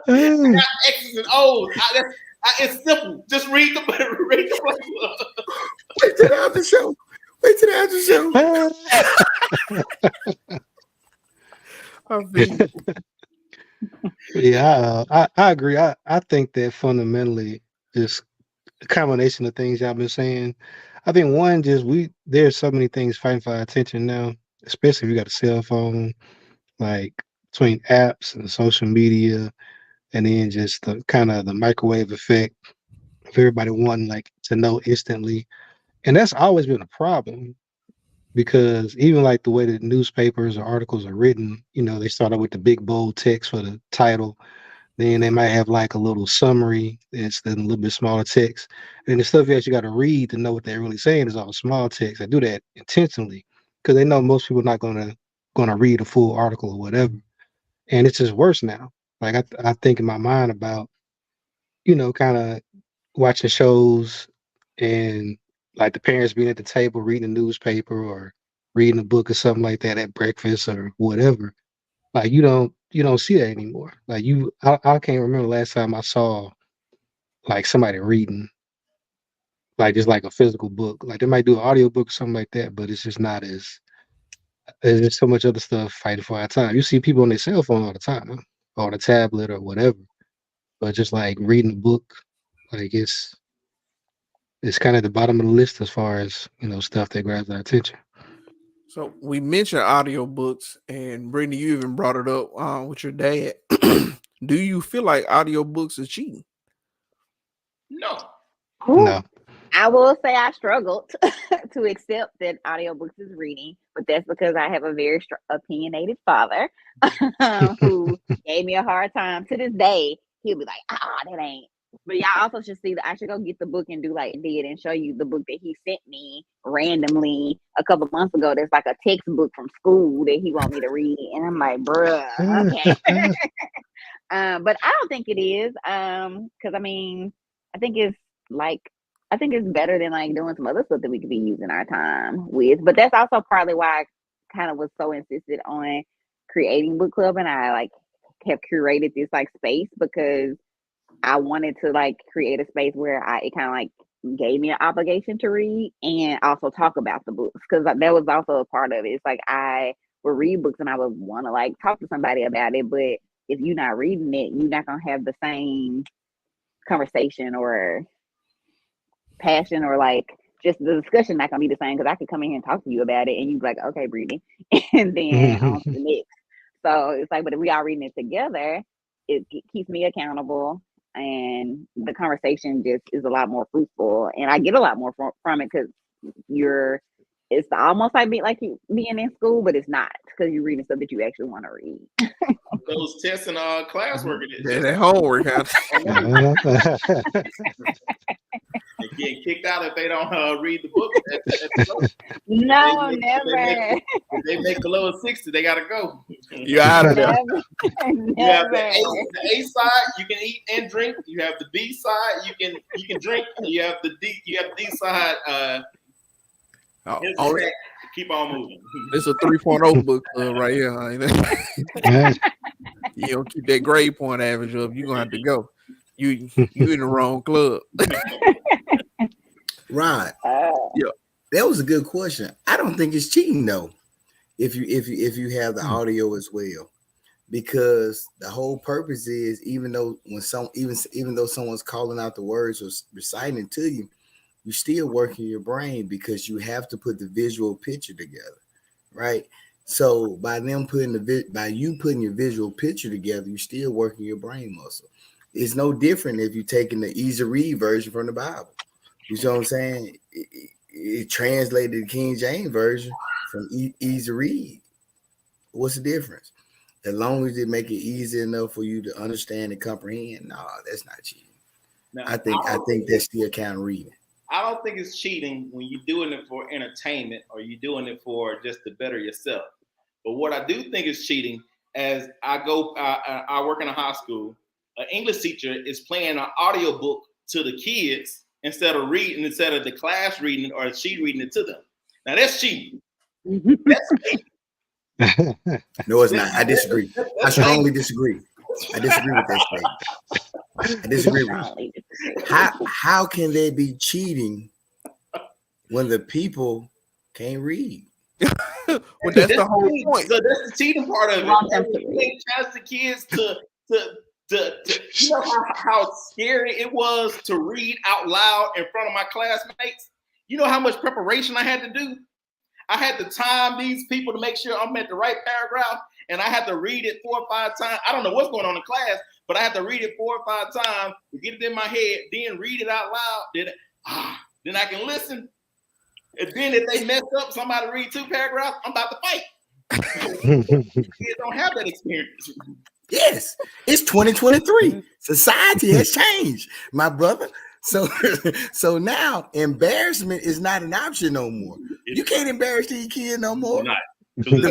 I got X's and O's. It's simple. Just read the playbook. Wait till after the show. Yeah, I agree. I think that fundamentally, just a combination of things y'all been saying. I think one, just there's so many things fighting for our attention now, especially if you got a cell phone, like between apps and social media, and then just the kind of the microwave effect of everybody wanting like to know instantly. And that's always been a problem, because even like the way that newspapers or articles are written, you know, they start out with the big bold text for the title. Then they might have like a little summary that's then a little bit smaller text. And the stuff you actually got to read to know what they're really saying is all small text. I do that intentionally because they know most people are not gonna read a full article or whatever. And it's just worse now. Like I think in my mind about, you know, kind of watching shows and like the parents being at the table reading the newspaper or reading a book or something like that at breakfast or whatever. Like you don't see that anymore. Like I can't remember the last time I saw like somebody reading like just like a physical book. Like they might do an audio book or something like that, but it's just not as there's just so much other stuff fighting for our time. You see people on their cell phone all the time, huh? Or the tablet or whatever. But just like reading a book, like it's kind of the bottom of the list as far as, you know, stuff that grabs our attention. So we mentioned audiobooks, and Brittany, you even brought it up with your dad. Do you feel like audiobooks is cheating? No. No. I will say I struggled to accept that audiobooks is reading, but that's because I have a very opinionated father who gave me a hard time. To this day, he'll be like, that ain't. But y'all also should see that I should go get the book and do like did and show you the book that he sent me randomly a couple months ago. There's like a textbook from school that he want me to read, and I'm like, bruh, okay. But I don't think it is, because I mean, I think it's better than like doing some other stuff that we could be using our time with. But that's also partly why I kind of was so insisted on creating book club, and I like have curated this like space because I wanted to like create a space where it kind of like gave me an obligation to read and also talk about the books, because that was also a part of it. It's like I would read books and I would want to like talk to somebody about it, but if you're not reading it, you're not gonna have the same conversation or passion, or like just the discussion not gonna be the same, because I could come in here and talk to you about it and you'd be like, okay, Brittany, and then on to the next. So it's like, but if we are reading it together, it keeps me accountable, and the conversation just is a lot more fruitful, and I get a lot more from it, because it's almost like being in school, but it's not, because you're reading stuff that you actually want to read. Those tests and classwork. Yeah, that homework. They get kicked out if they don't read the book. No, never. If they make below 60, they gotta go. You're out of there. Never. You have the Never. A side, you can eat and drink. You have the B side, you can drink. You have the D side. Only, Keep on moving. it's a 3.0 book club right here. Huh? You don't keep that grade point average up, you're gonna have to go. You in the wrong club. Right. Yeah. That was a good question. I don't think it's cheating though, if you have the audio as well, because the whole purpose is, even though someone's calling out the words or reciting it to you, you're still working your brain because you have to put the visual picture together, right? So by you putting your visual picture together, you're still working your brain muscle. It's no different if you're taking the easy read version from the Bible. You see what I'm saying? It translated the King James version from easy read. What's the difference? As long as it make it easy enough for you to understand and comprehend, no, that's not cheating. Now, I think that's still kind of reading. I don't think it's cheating when you're doing it for entertainment or you're doing it for just to better yourself. But what I do think is cheating, as I work in a high school, an English teacher is playing an audiobook to the kids instead of the class reading or she reading it to them. Now that's cheating. That's cheating. No, it's not. I disagree. I strongly disagree. I disagree with that statement. I disagree with you. How can they be cheating when the people can't read? Well, that's the whole point. So that's the cheating part of it. They challenge the kids to you know how scary it was to read out loud in front of my classmates. You know how much preparation I had to do. I had to time these people to make sure I'm at the right paragraph, and I had to read it 4 or 5 times. I don't know what's going on in class, but I had to read it 4 or 5 times to get it in my head, then read it out loud. Then I can listen. And then if they mess up, somebody read 2 paragraphs, I'm about to fight. Kids don't have that experience. Yes, it's 2023. Society has changed, my brother. So now embarrassment is not an option no more. You can't embarrass these kids no more. I think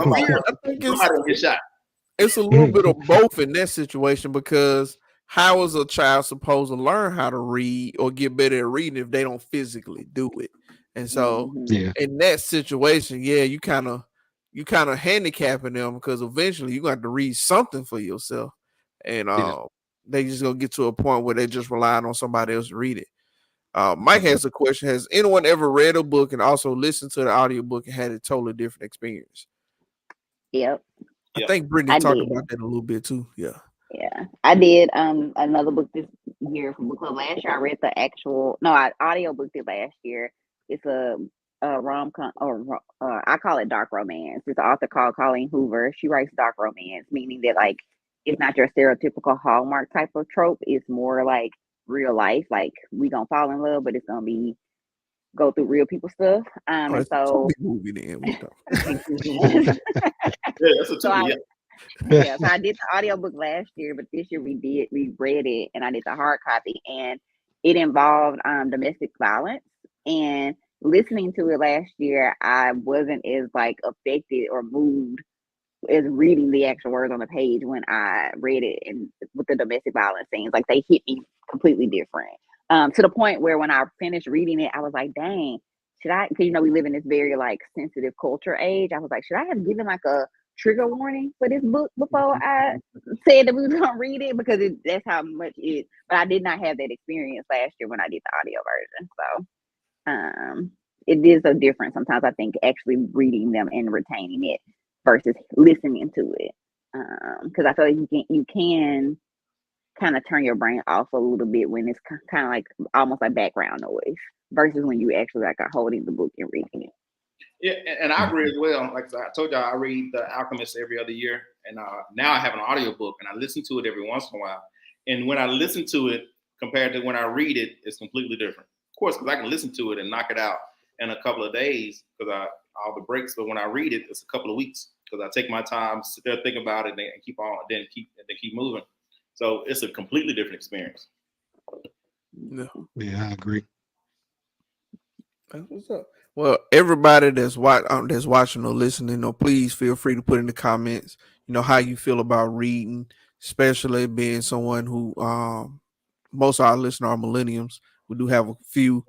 it's a little bit of both in that situation, because how is a child supposed to learn how to read or get better at reading if they don't physically do it? And so in that situation, you kind of handicapping them, because eventually you're going to have to read something for yourself. And they just going to get to a point where they just relying on somebody else to read it. Mike has a question. Has anyone ever read a book and also listened to the audiobook and had a totally different experience? Yep. I think Brittany talked about that a little bit too. Yeah, I did another book this year from book club. Last year I read I audiobooked it last year. It's a rom-com, or I call it dark romance. It's an author called Colleen Hoover. She writes dark romance, meaning that like it's not your stereotypical Hallmark type of trope. It's more like real life. Like we gonna fall in love, but it's gonna be go through real people stuff. And so movie then. So I did the audiobook last year, but this year we read it, and I did the hard copy, and it involved domestic violence. And listening to it last year, I wasn't as like affected or moved as reading the actual words on the page when I read it, and with the domestic violence scenes, like they hit me completely different. To the point where when I finished reading it, I was like, dang, should I, because we live in this very like sensitive culture age. I was like, should I have given like a trigger warning for this book before I said that we were gonna read it? Because that's how much it, but I did not have that experience last year when I did the audio version. So it is so different sometimes, I think, actually reading them and retaining it versus listening to it. Because I feel like you can kind of turn your brain off a little bit when it's kind of like almost like background noise versus when you actually like are holding the book and reading it. Yeah, and I agree as well. Like I told y'all, I read The Alchemist every other year, and now I have an audiobook, and I listen to it every once in a while. And when I listen to it compared to when I read it, it's completely different. Of course, because I can listen to it and knock it out in a couple of days because all the breaks. But when I read it, it's a couple of weeks because I take my time, sit there, think about it, and keep on, then keep moving. So it's a completely different experience. Yeah, I agree. What's up? Well, everybody that's watching or listening, please feel free to put in the comments how you feel about reading, especially being someone who most of our listeners are millennials. We do have a few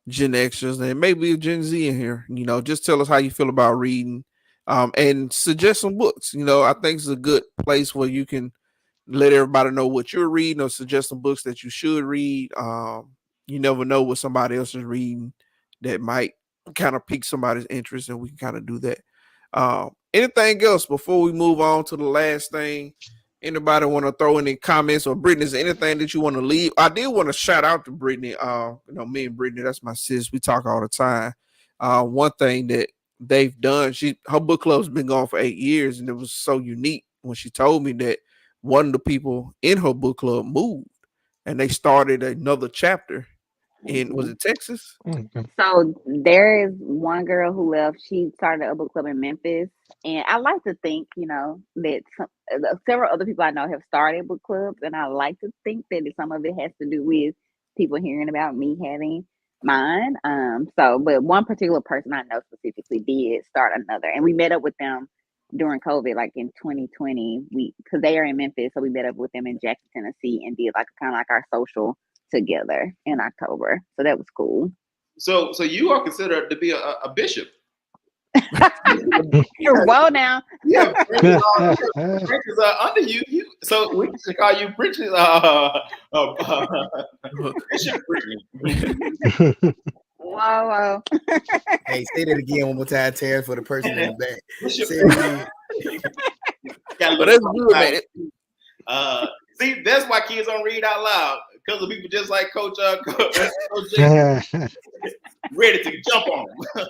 Gen Xers and maybe a Gen Z in here. Just tell us how you feel about reading, and suggest some books. I think it's a good place where you can let everybody know what you're reading or suggest some books that you should read. You never know what somebody else is reading that might kind of pique somebody's interest, and we can kind of do that. Anything else before we move on to the last thing? Anybody want to throw any comments, or Brittany, is there anything that you want to leave? I did want to shout out to Brittany. Me and Brittany, that's my sis. We talk all the time. One thing that they've done, her book club's been going for 8 years, and it was so unique when she told me that one of the people in her book club moved, and they started another chapter was it Texas? So there is one girl who left. She started a book club in Memphis, and I like to think, that several other people I know have started book clubs, and I like to think that some of it has to do with people hearing about me having mine. But one particular person I know specifically did start another, and we met up with them during COVID, like in 2020. Because they are in Memphis, so we met up with them in Jackson, Tennessee, and did like kind of like our social together in October. So that was cool. So you are considered to be a bishop. Well, now. Yeah, Brittany is under you. So we should call you Brittany, Bishop Brittany. Whoa. Hey, say that again one more time, Terry, for the person in the back. Bishop Say it again. But that's good, man. See, that's why kids don't read out loud, because of people just like Coach J, ready to jump on them.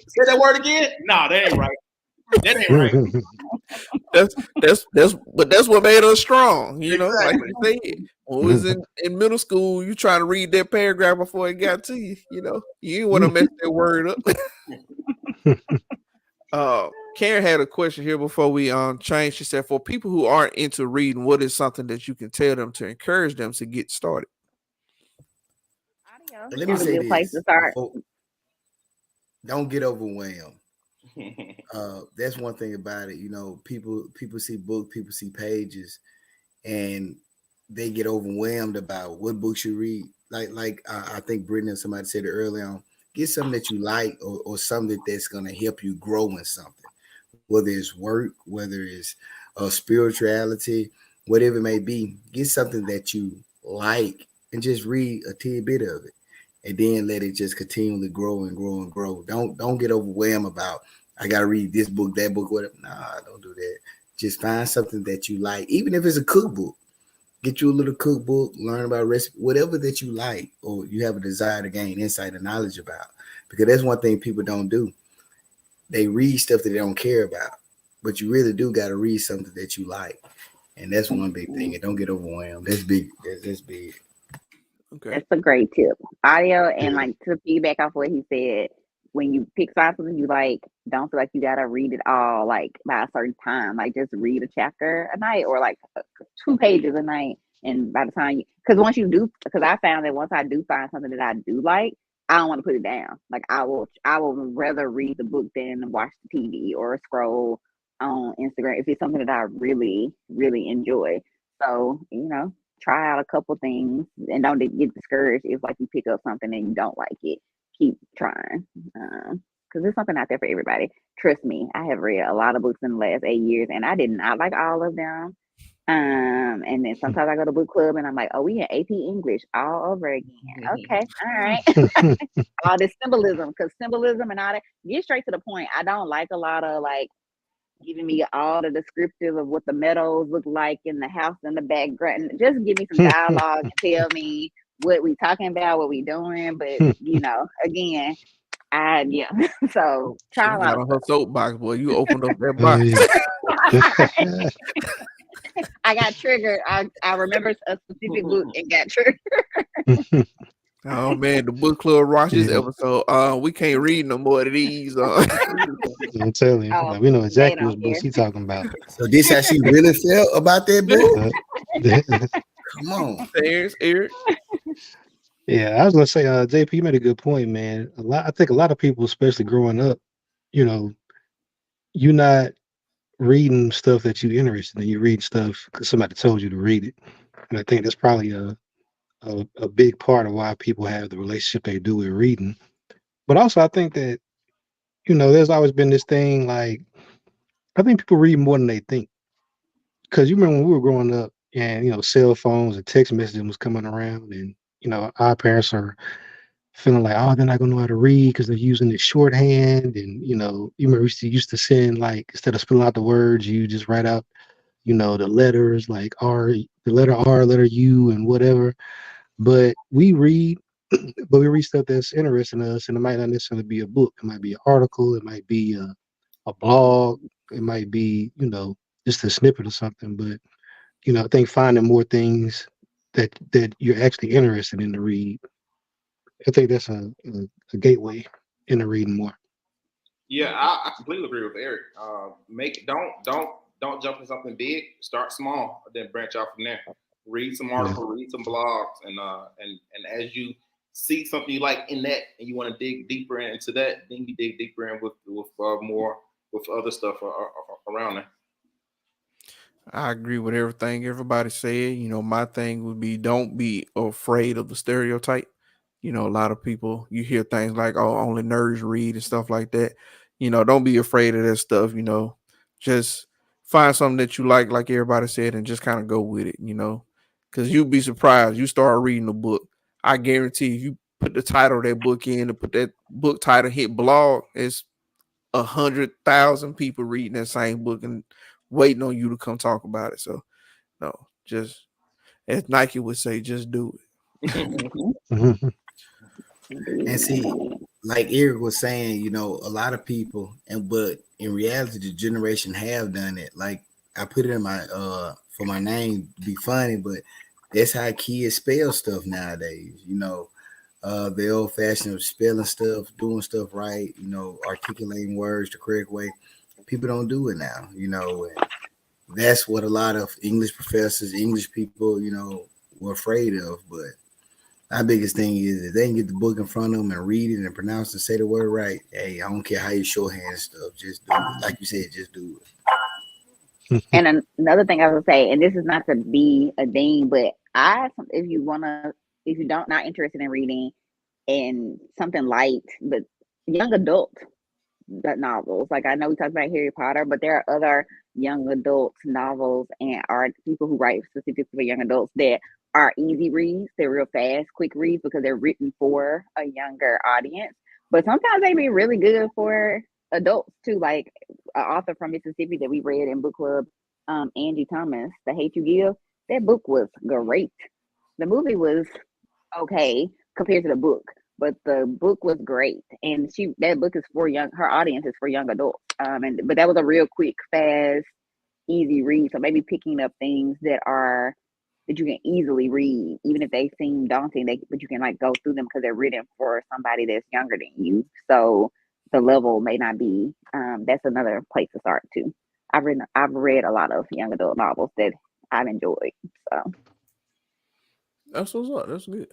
Say that word again? Nah, that ain't right. That ain't right. That's what made us strong. Exactly. Like you said, when we was in middle school, you trying to read that paragraph before it got to you. You didn't want to mess that word up. Karen had a question here before we change. She said, for people who aren't into reading, what is something that you can tell them to encourage them to get started? Let me say this. Place to start. Don't get overwhelmed. That's one thing about it. People see books, people see pages, and they get overwhelmed about what books you read. Like I think Brittany or somebody said it earlier on. Get something that you like, or something that's going to help you grow in something. Whether it's work, whether it's spirituality, whatever it may be, get something that you like and just read a tidbit of it, and then let it just continually grow and grow and grow. Don't get overwhelmed about, I got to read this book, that book, whatever. Nah, don't do that. Just find something that you like, even if it's a cookbook. Get you a little cookbook, learn about recipe, whatever that you like, or you have a desire to gain insight and knowledge about. Because that's one thing people don't do. They read stuff that they don't care about, but you really do got to read something that you like, and that's one big thing. And don't get overwhelmed. That's big. That's big. Okay, that's a great tip. Audio, and like to feedback off what he said, when you pick something you like, don't feel like you gotta read it all like by a certain time. Like just read a chapter a night, or like 2 pages a night, and by the time because once you do, because I found that once I do find something that I do like, I don't want to put it down. Like I will rather read the book than watch the TV or scroll on Instagram if it's something that I really, really enjoy. So, try out a couple things and don't get discouraged if like you pick up something and you don't like it. Keep trying. Because there's something out there for everybody. Trust me, I have read a lot of books in the last 8 years, and I did not like all of them. And then sometimes I go to book club and I'm like, oh, we in AP English all over again. Okay, all right. All this symbolism, because symbolism and all that, get straight to the point. I don't like a lot of like giving me all the descriptive of what the meadows look like in the house in the background. Just give me some dialogue and tell me what we talking about, what we doing. But again, so try a lot. On her soapbox, boy. You opened up that box. I got triggered. I remember a specific book and got triggered. Oh man, the book club watch this episode. We can't read no more of these. I'm telling you, we know exactly what books he's talking about. So this how she really felt about that book? Come on, Eric. Yeah, I was gonna say, JP, you made a good point, man. I think a lot of people, especially growing up, you're not reading stuff that you're interested in. You read stuff because somebody told you to read it, and I think that's probably a big part of why people have the relationship they do with reading. But also, I think that there's always been this thing like I think people read more than they think. Because you remember when we were growing up, and cell phones and text messaging was coming around, and our parents are feeling like, oh, they're not gonna know how to read because they're using the shorthand, and you remember we used to send like instead of spelling out the words, you just write out the letters like the letter R, letter U, and whatever. But we read, but we read stuff that's interesting to us, and it might not necessarily be a book. It might be an article. It might be a blog. It might be just a snippet or something. But I think finding more things that you're actually interested in to read, I think that's a gateway into reading more. Yeah, I completely agree with Eric. Don't jump in something big. Start small, then branch out from there. Read some articles, read some blogs, and as you see something you like in that, and you want to dig deeper into that, then you dig deeper in with more with other stuff around there. I agree with everything everybody said. My thing would be don't be afraid of the stereotype. A lot of people, you hear things like, oh, only nerds read and stuff like that. Don't be afraid of that stuff. Just find something that you like everybody said, and just kind of go with it, because you'd be surprised. You start reading a book. I guarantee you put the title of that book in and put that book title, hit blog, it's 100,000 people reading that same book and waiting on you to come talk about it. So no, just as Nike would say, just do it. And see, like Eric was saying, a lot of people, but in reality, the generation have done it. Like I put it in my for my name to be funny, but that's how kids spell stuff nowadays. The old fashioned spelling stuff, doing stuff right, articulating words the correct way. People don't do it now, and that's what a lot of English professors, English people, were afraid of. But my biggest thing is if they can get the book in front of them and read it and pronounce and say the word right, hey, I don't care how you shorthand stuff, just do it. Like you said, just do it. And another thing I would say, and this is not to be a dean, but if you don't not interested in reading and something light, but young adult novels. Like I know we talked about Harry Potter, but there are other young adult novels and art people who write specifically for young adults that are easy reads. They're real fast, quick reads because they're written for a younger audience. But sometimes they be really good for adults too. Like an author from Mississippi that we read in book club, Angie Thomas, The Hate You Give. That book was great. The movie was okay compared to the book, but the book was great, and that book is for her audience is for young adults. But that was a real quick, fast, easy read. So maybe picking up things that you can easily read, even if they seem daunting, but you can like go through them because they're written for somebody that's younger than you. So the level may not be. That's another place to start too. I've read a lot of young adult novels that I've enjoyed. So that's what's up. That's good.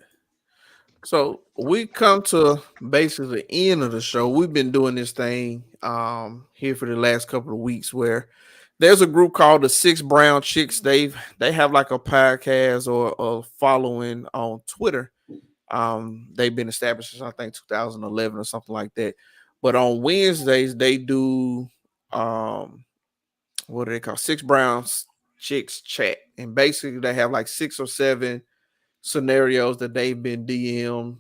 So we come to basically the end of the show. We've been doing this thing here for the last couple of weeks where there's a group called the Six Brown Chicks. They have like a podcast or a following on Twitter. They've been established since I think 2011 or something like that. But on Wednesdays they do what do they call Six Brown Chicks Chat, and basically they have like 6 or 7 scenarios that they've been DM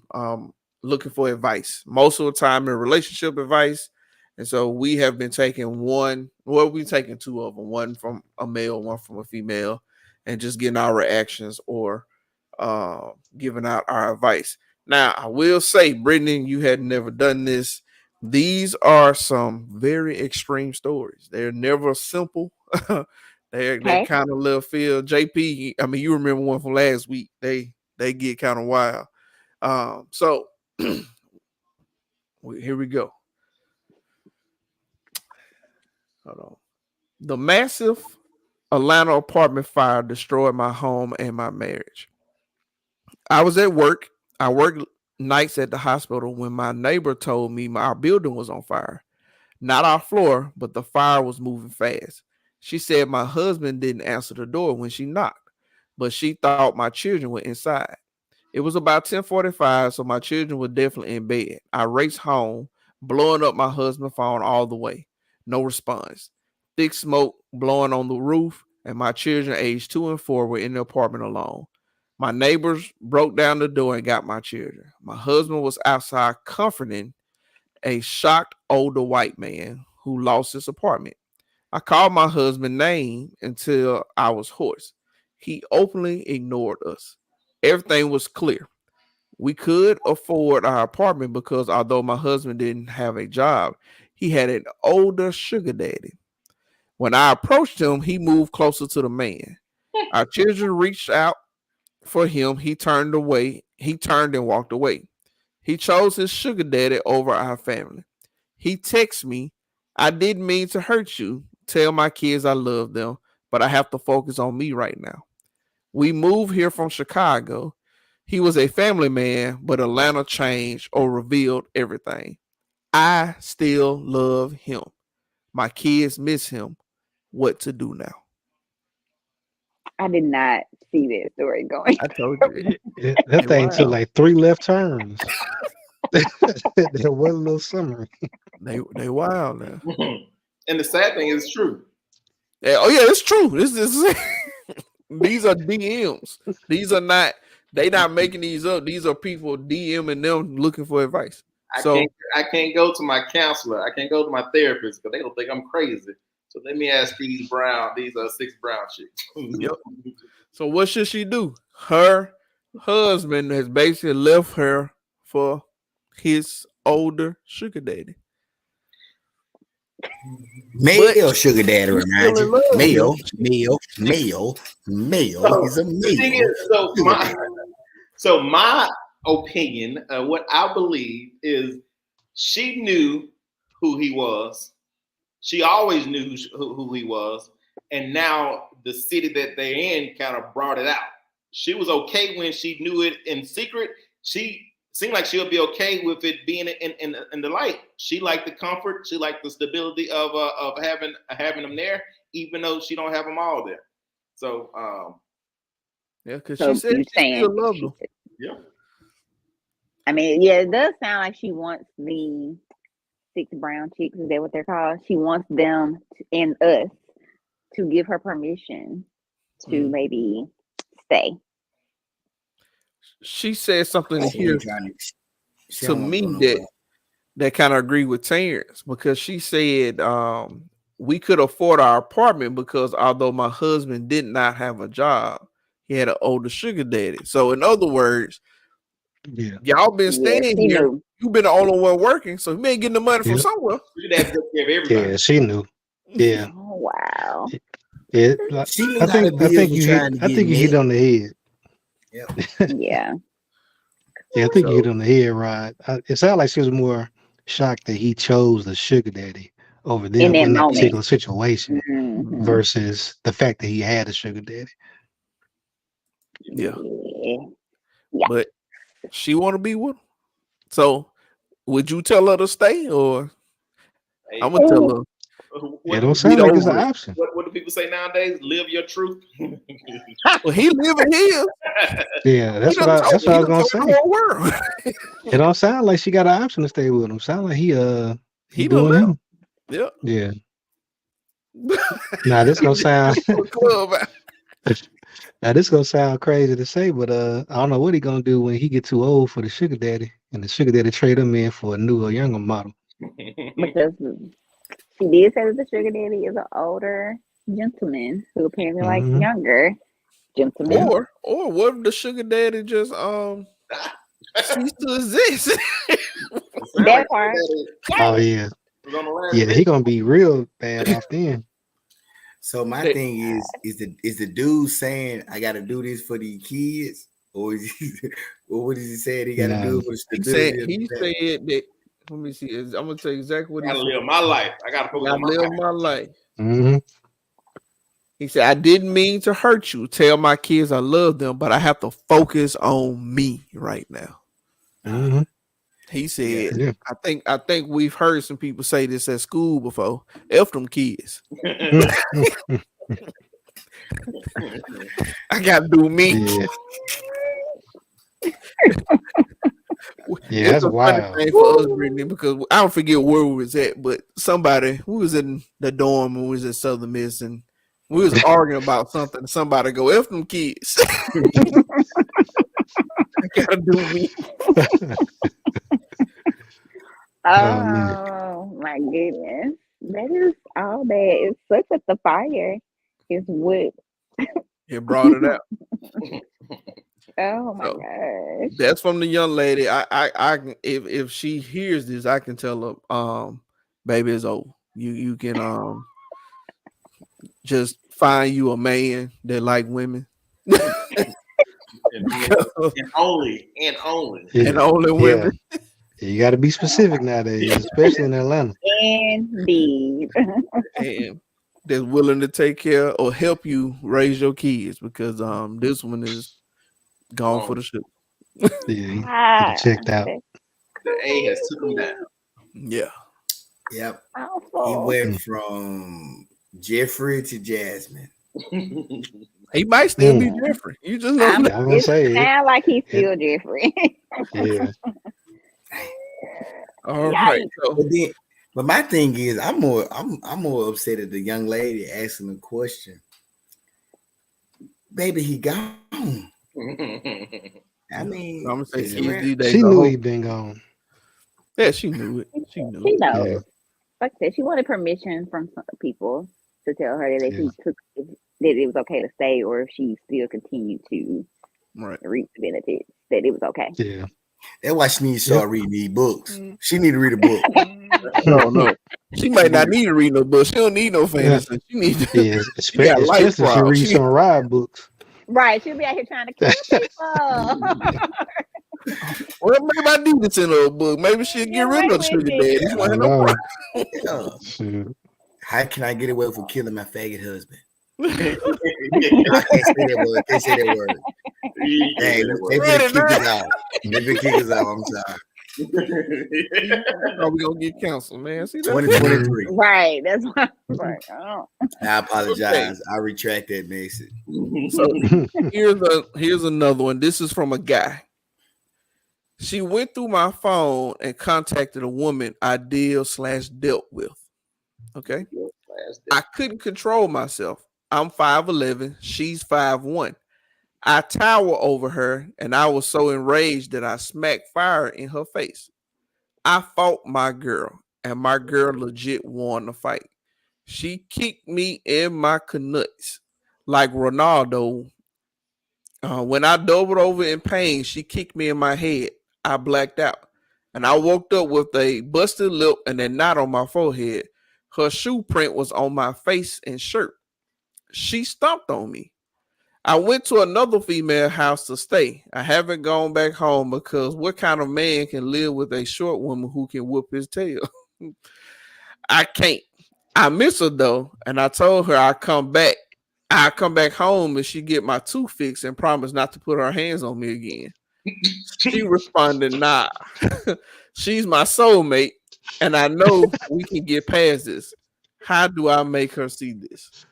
looking for advice. Most of the time in relationship advice. And so we have been taking we've taken 2 of them, one from a male, one from a female, and just getting our reactions or giving out our advice. Now, I will say, Brittany, you had never done this. These are some very extreme stories. They're never simple. They're kind of left field. JP, I mean, you remember one from last week. They get kind of wild. So here we go. Hold on. The massive Atlanta apartment fire destroyed my home and my marriage. I was at work. I worked nights at the hospital when my neighbor told me our building was on fire. Not our floor, but the fire was moving fast. She said my husband didn't answer the door when she knocked, but she thought my children were inside. It was about 10:45, so my children were definitely in bed. I raced home, blowing up my husband's phone all the way. No response. Thick smoke blowing on the roof, and my children aged 2 and 4 were in the apartment alone. My neighbors broke down the door and got my children. My husband was outside comforting a shocked older white man who lost his apartment. I called my husband's name until I was hoarse. He openly ignored us. Everything was clear. We could afford our apartment because although my husband didn't have a job, he had an older sugar daddy. When I approached him, he moved closer to the man. Our children reached out for him. He turned away. He turned and walked away. He chose his sugar daddy over our family. He texted me, I didn't mean to hurt you. Tell my kids I love them, but I have to focus on me right now. We moved here from Chicago. He was a family man, but Atlanta changed or revealed everything. I still love him. My kids miss him. What to do now? I did not see that story going. I told you. That thing took Wow. like 3 left turns. That one little summary. They wild now. And the sad thing is true. Yeah, oh yeah, it's true. This is these are DMs. These are not. They not making these up. These are people DMing them looking for advice. I can't go to my counselor. I can't go to my therapist because they gonna think I'm crazy. So let me ask these 6 brown chicks. Yep. So what should she do? Her husband has basically left her for his older sugar daddy. Male sugar daddy, She's remind still in you. love. Male. So, He's a the thing male. is, so my opinion, what I believe is, she knew who he was. She always knew who he was, and now the city that they're in kind of brought it out. She was okay when she knew it in secret. She seemed like she'll be okay with it being in the light. She liked the comfort. She liked the stability of having them there, even though she don't have them all there. So Yeah, because So she said you she still saying loved him. yeah. I mean, yeah, it does sound like she wants the 6 brown chicks. Is that what they're called? She wants them and us to give her permission to maybe stay. She said something She here ain't trying she to don't wanna me go nowhere. that kind of agree with Terrence, because she said we could afford our apartment because although my husband did not have a job, he had an older sugar daddy. So in other words, Yeah. y'all been Yeah, staying she here. knew. You've been the only one working, so you ain't getting the money from Yep. somewhere. You have to take care of everybody. Yeah, she knew. Yeah. Oh, wow. Yeah. Like, She knew I how the think bills were you trying to get hit met. on the head. Yeah. Yeah, I think you So- hit on the head, right? It sounded like she was more shocked that he chose the sugar daddy over them that in that moment. particular situation Mhm. versus the fact that he had a sugar daddy. Yeah, Yeah. but she want to be with him. So would you tell her to stay, or Hey, I'm gonna tell her? It don't what, sound like it's an over it. option. what do people say nowadays? Live your truth. Well, he living here. Yeah, that's He what done I told was gonna the say. whole world. It don't sound like she got an option to stay with him. Sound like he He done doing left. him. Yeah. Yeah. Now this gonna sound Club. now this gonna sound crazy to say, but I don't know what he gonna do when he get too old for the sugar daddy and the sugar daddy trade him in for a newer, younger model. Because she did say that the sugar daddy is an older gentleman who apparently likes Mhm. younger gentlemen. Or what if the sugar daddy just ceased to exist? That part. Oh yeah. Yeah, he gonna be real bad off then. So my thing is the dude saying I gotta do this for the kids, or is he, or what is he saying? He gotta do it for the He stability. said that. Let me see. I'm gonna tell you exactly what I he gotta said. live my life. I gotta focus on live my life. Mm-hmm. He said, I didn't mean to hurt you. Tell my kids I love them, but I have to focus on me right now. Mm-hmm. He said, Yeah. I think we've heard some people say this at school before. F them kids. I gotta do me. Yeah. Yeah, It's that's a funny wild. thing for us, Brittany, because I don't forget where we was at, but we was in the dorm when we was at Southern Miss, and we was arguing about something. Somebody go, F them kids. I gotta do me. Oh, man. Oh my goodness. That is all bad. It sucks that the fire is what. It brought it out. Oh my So, gosh. that's from the young lady. I can, if she hears this, I can tell her, baby, it's over. You can just find you a man that like women. and only Yeah. And only women. Yeah. You got to be specific nowadays, especially in Atlanta. Indeed. And that's willing to take care or help you raise your kids, because this one is gone for the ship. Yeah, he checked out. the A has took him down. Yeah. Yep. He Awful. went from Jeffrey to Jasmine. He might still be Jeffrey. You just know. I'm gonna say it. Sound like he's still Jeffrey. Yeah. All right. So, But my thing is, I'm more upset at the young lady asking the question. Baby, he gone. I mean, I'm gonna say she knew he'd been gone. Yeah, she knew it. She knew She it. knows. Yeah. Like I said, she wanted permission from some people to tell her that if Yeah. he took that it was okay to stay, or if she still continued to reap the benefits, that it was okay. Yeah. That's why she needs to start reading these books. She need to read a book. No. She might not need to read no book. She don't need no fantasy. She needs to. Yeah, especially if she reads some ride books. Right. She'll be out here trying to kill people. Well, maybe I need to send her a book. Maybe she'll get rid of the sugar daddy. She won't have no problem. How can I get away with killing my faggot husband? I can't say that word. Can't say that word. Hey, they been kick us out. They been kick us out. I'm sorry. Oh, we gonna get canceled, man. See, 2023. Right. That's why I was like, oh. I apologize. I retract that message. So here's another one. This is from a guy. She went through my phone and contacted a woman I dealt with. Okay. I couldn't control myself. I'm 5'11", she's 5'1". I tower over her, and I was so enraged that I smacked fire in her face. I fought my girl, and my girl legit won the fight. She kicked me in my knuts like Ronaldo. When I doubled over in pain, she kicked me in my head. I blacked out, and I woke up with a busted lip and a knot on my forehead. Her shoe print was on my face and shirt. She stomped on me. I went to another female house to stay. I haven't gone back home because what kind of man can live with a short woman who can whoop his tail? I can't. I miss her though, and I told her I'll come back home if she get my tooth fixed and promise not to put her hands on me again. She responded, nah. She's my soulmate, and I know we can get past this. How do I make her see this?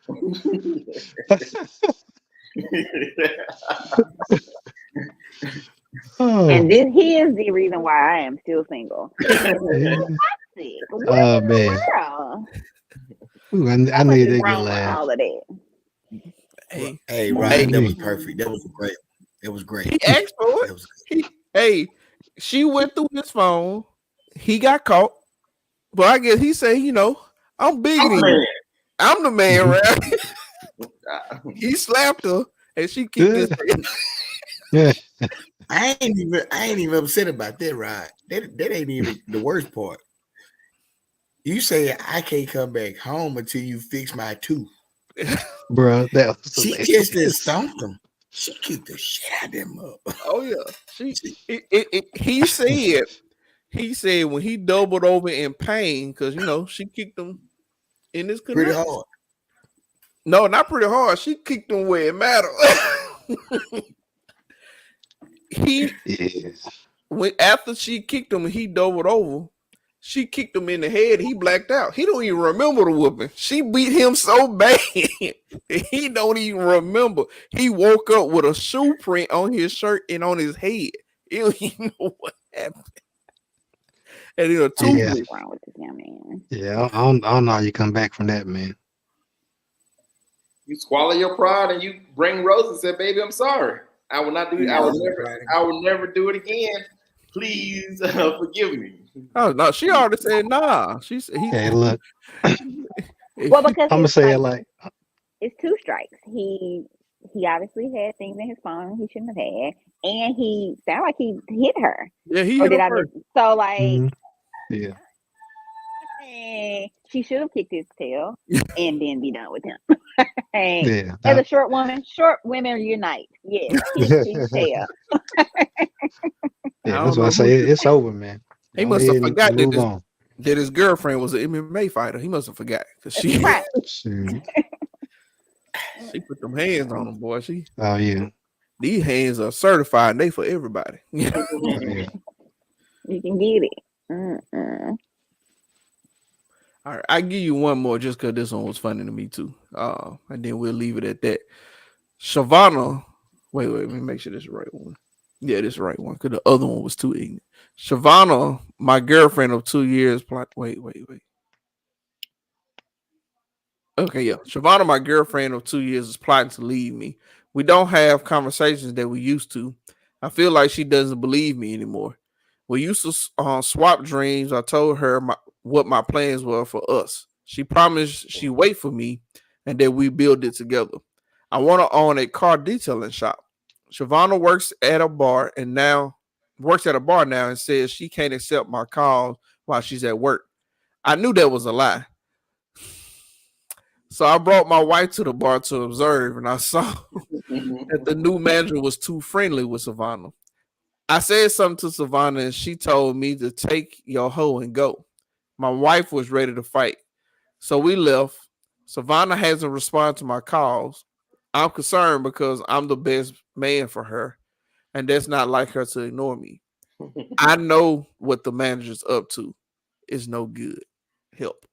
And he is the reason why I am still single. Oh man. Ooh, I need to get laugh. All of that. Hey, Ryan, that was perfect. That was great. It was great. He asked for it. She went through his phone. He got caught. But I guess he said, I'm bigger than you. I'm the man, right? He slapped her and she kicked his head. Yeah. I ain't even upset about that, right? That ain't even the worst part. You say I can't come back home until you fix my tooth. Bro, that was she just didn't stomp them. She kicked the shit out of them up. Oh yeah. He said when he doubled over in pain, because she kicked him in his canoe. Pretty hard. No, not pretty hard. She kicked him where it mattered. after she kicked him and he doubled over, she kicked him in the head. He blacked out. He don't even remember the whooping. She beat him so bad he don't even remember. He woke up with a shoe print on his shirt and on his head. He don't even know what happened. And then a toothpick. What's wrong with this young man? Yeah, I don't know how you come back from that, man. You swallow your pride and you bring Rose and say, "Baby, I'm sorry. I will not do it. I will never do it again. Please forgive me." Oh no, she already said nah. She said, Hey, look, Well, because I'm gonna say it like, it's 2 strikes. He obviously had things in his phone he shouldn't have had, and he sounded like he hit her. Yeah, he Or hit did her I first. miss? So like, yeah, she should have kicked his tail and then be done with him. yeah. As a short women unite. Yes, kick his tail. Yeah, that's why I say it's over, man. He Go must have ahead and forgot move on. that his girlfriend was an MMA fighter. He must have forgot because she Right. Shoot. she put them hands on him, boy. Oh yeah. These hands are certified. And they for everybody. Oh, yeah. You can get it. Mm-mm. All right, I give you one more just because this one was funny to me too. And then we'll leave it at that. Shavana, wait, let me make sure this is the right one. Yeah, this is the right one because the other one was too ignorant. Shavana, my girlfriend of 2 years. Wait. Okay, yeah. Shavana, my girlfriend of 2 years, is plotting to leave me. We don't have conversations that we used to. I feel like she doesn't believe me anymore. We used to swap dreams. I told her what my plans were for us. She promised she'd wait for me and that we build it together. I want to own a car detailing shop. Shavana works at a bar now and says she can't accept my calls while she's at work. I knew that was a lie. So I brought my wife to the bar to observe, and I saw that the new manager was too friendly with Savannah. I said something to Savannah, and she told me to take your hoe and go. My wife was ready to fight. So we left. Savannah hasn't responded to my calls. I'm concerned because I'm the best man for her, and that's not like her to ignore me. I know what the manager's up to. It's no good. Help.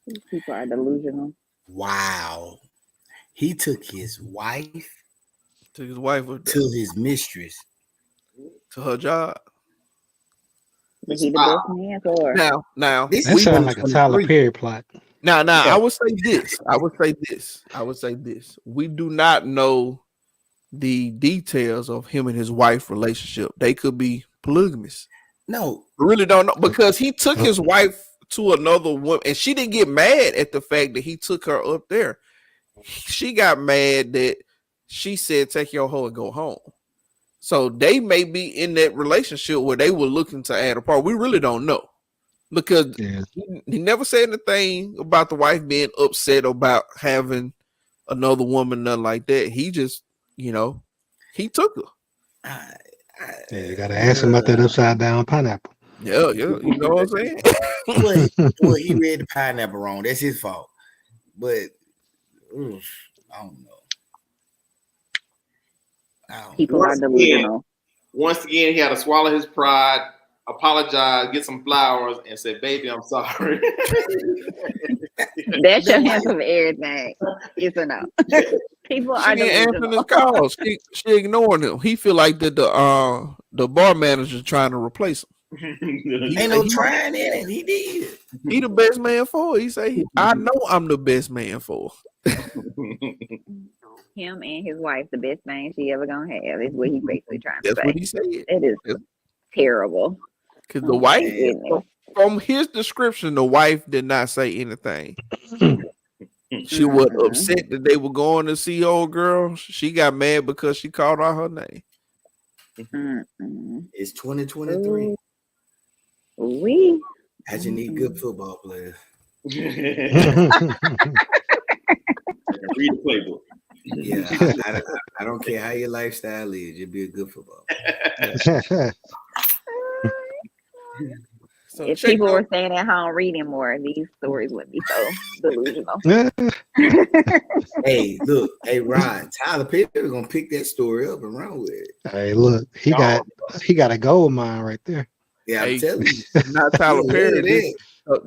These people are delusional. Wow. He took his wife To his wife to his mistress. To her job. Is he the best man for her? Now That sounds like a Tyler Perry plot. Now, I would say this. We do not know the details of him and his wife relationship. They could be polygamous. No, we really don't know because he took his wife to another woman, and she didn't get mad at the fact that he took her up there. She got mad that she said, "Take your hoe and go home." So they may be in that relationship where they were looking to add a part. We really don't know because he never said anything about the wife being upset about having another woman, nothing like that. He just, he took her. You gotta ask him about that upside down pineapple. Yeah, you know what I'm saying? well, he read the pineapple wrong. That's his fault. But I don't know. People are delusional. Once again, he had to swallow his pride, apologize, get some flowers, and say, "Baby, I'm sorry." That should answer everything. Yes or no? People are answering his calls. She ignoring him. He feel like that the bar manager trying to replace him. Ain't no trying in it. He did. He the best man for her. He say, "I know I'm the best man for her." Him and his wife, the best thing she ever gonna have is what he basically trying to say. That's what he said. It is terrible. Because the wife, from his description, the wife did not say anything. She was upset that they were going to see old girl. She got mad because she called out her name. It's 2023. We I just need good football players. Read the playbook. Yeah, I don't care how your lifestyle is. You'll be a good football player. So if check people out- were staying at home reading more, these stories wouldn't be so delusional. Hey, look, hey Ron, Tyler Perry gonna pick that story up and run with it. Hey, look, he got a gold mine right there. Yeah, Hey, I'm telling you. not Tyler Yeah, Perry. look at that.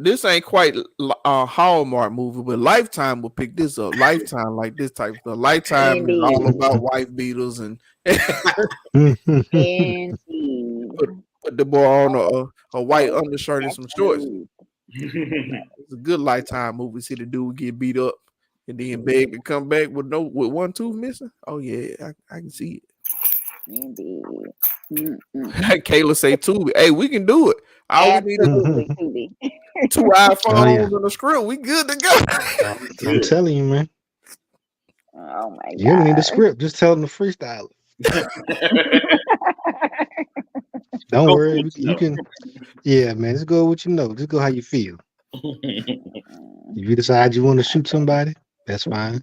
This ain't quite a Hallmark movie, but Lifetime will pick this up. Lifetime, like this type of stuff. Lifetime is all Indeed. about wife beaters and Indeed. put the boy on a white undershirt and some shorts. It's a good Lifetime movie. See the dude get beat up and then beg to come back with one tooth missing. Oh yeah, I can see it. Indeed. Kayla say Tubi. Hey, we can do it. All we need is Absolutely, Tubi. 2 iPhones yeah. and a script. We good to go. I'm telling you, man. Oh my god. You don't need a script. Just tell them to freestyle it. Don't Go worry. with You can. Yeah, man. Just go what you know. Just go how you feel. If you decide you want to shoot somebody, that's fine.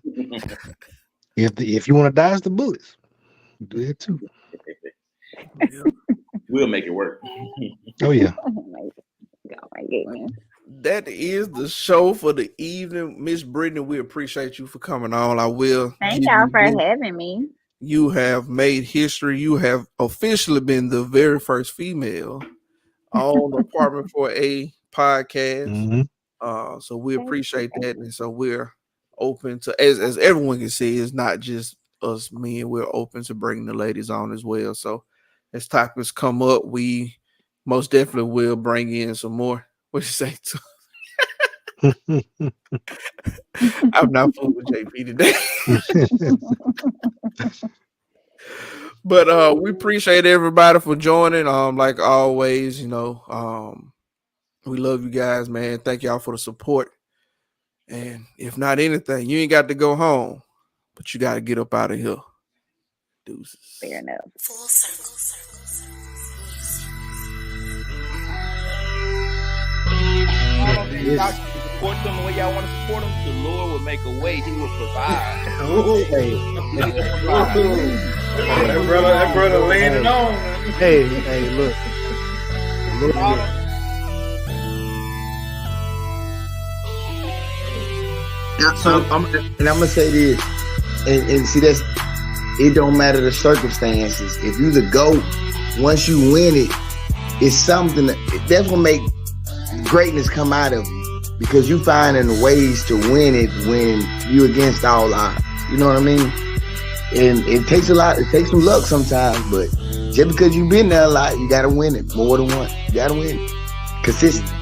If you want to dodge the bullets, do that too. We'll make it work. Oh yeah. Oh my goodness. That is the show for the evening. Miss Brittany, we appreciate you for coming on. I will Thank give y'all you for this. having me. You have made history. You have officially been the very first female on the Apartment for a podcast. Mm-hmm. So we appreciate that, and so we're open to, as everyone can see, it's not just us men. We're open to bringing the ladies on as well. So as topics come up, we most definitely will bring in some more. What you say? I'm not fooling with JP today. But we appreciate everybody for joining. Like always, we love you guys, man. Thank y'all for the support. And if not anything, you ain't got to go home, but you got to get up out of here. Deuces. Fair enough. Full circle. Y'all can support them the way y'all want to support them. The Lord will make a way. He will provide. That brother leaning on. Hey, look. I'm gonna say this, and see that's it. Don't matter the circumstances. If you the GOAT, once you win it, it's something that's what make greatness come out of you, because you finding ways to win it when you against all odds. You know what I mean? And it takes a lot. It takes some luck sometimes, but just because you've been there a lot, you gotta win it more than once. You gotta win it consistently.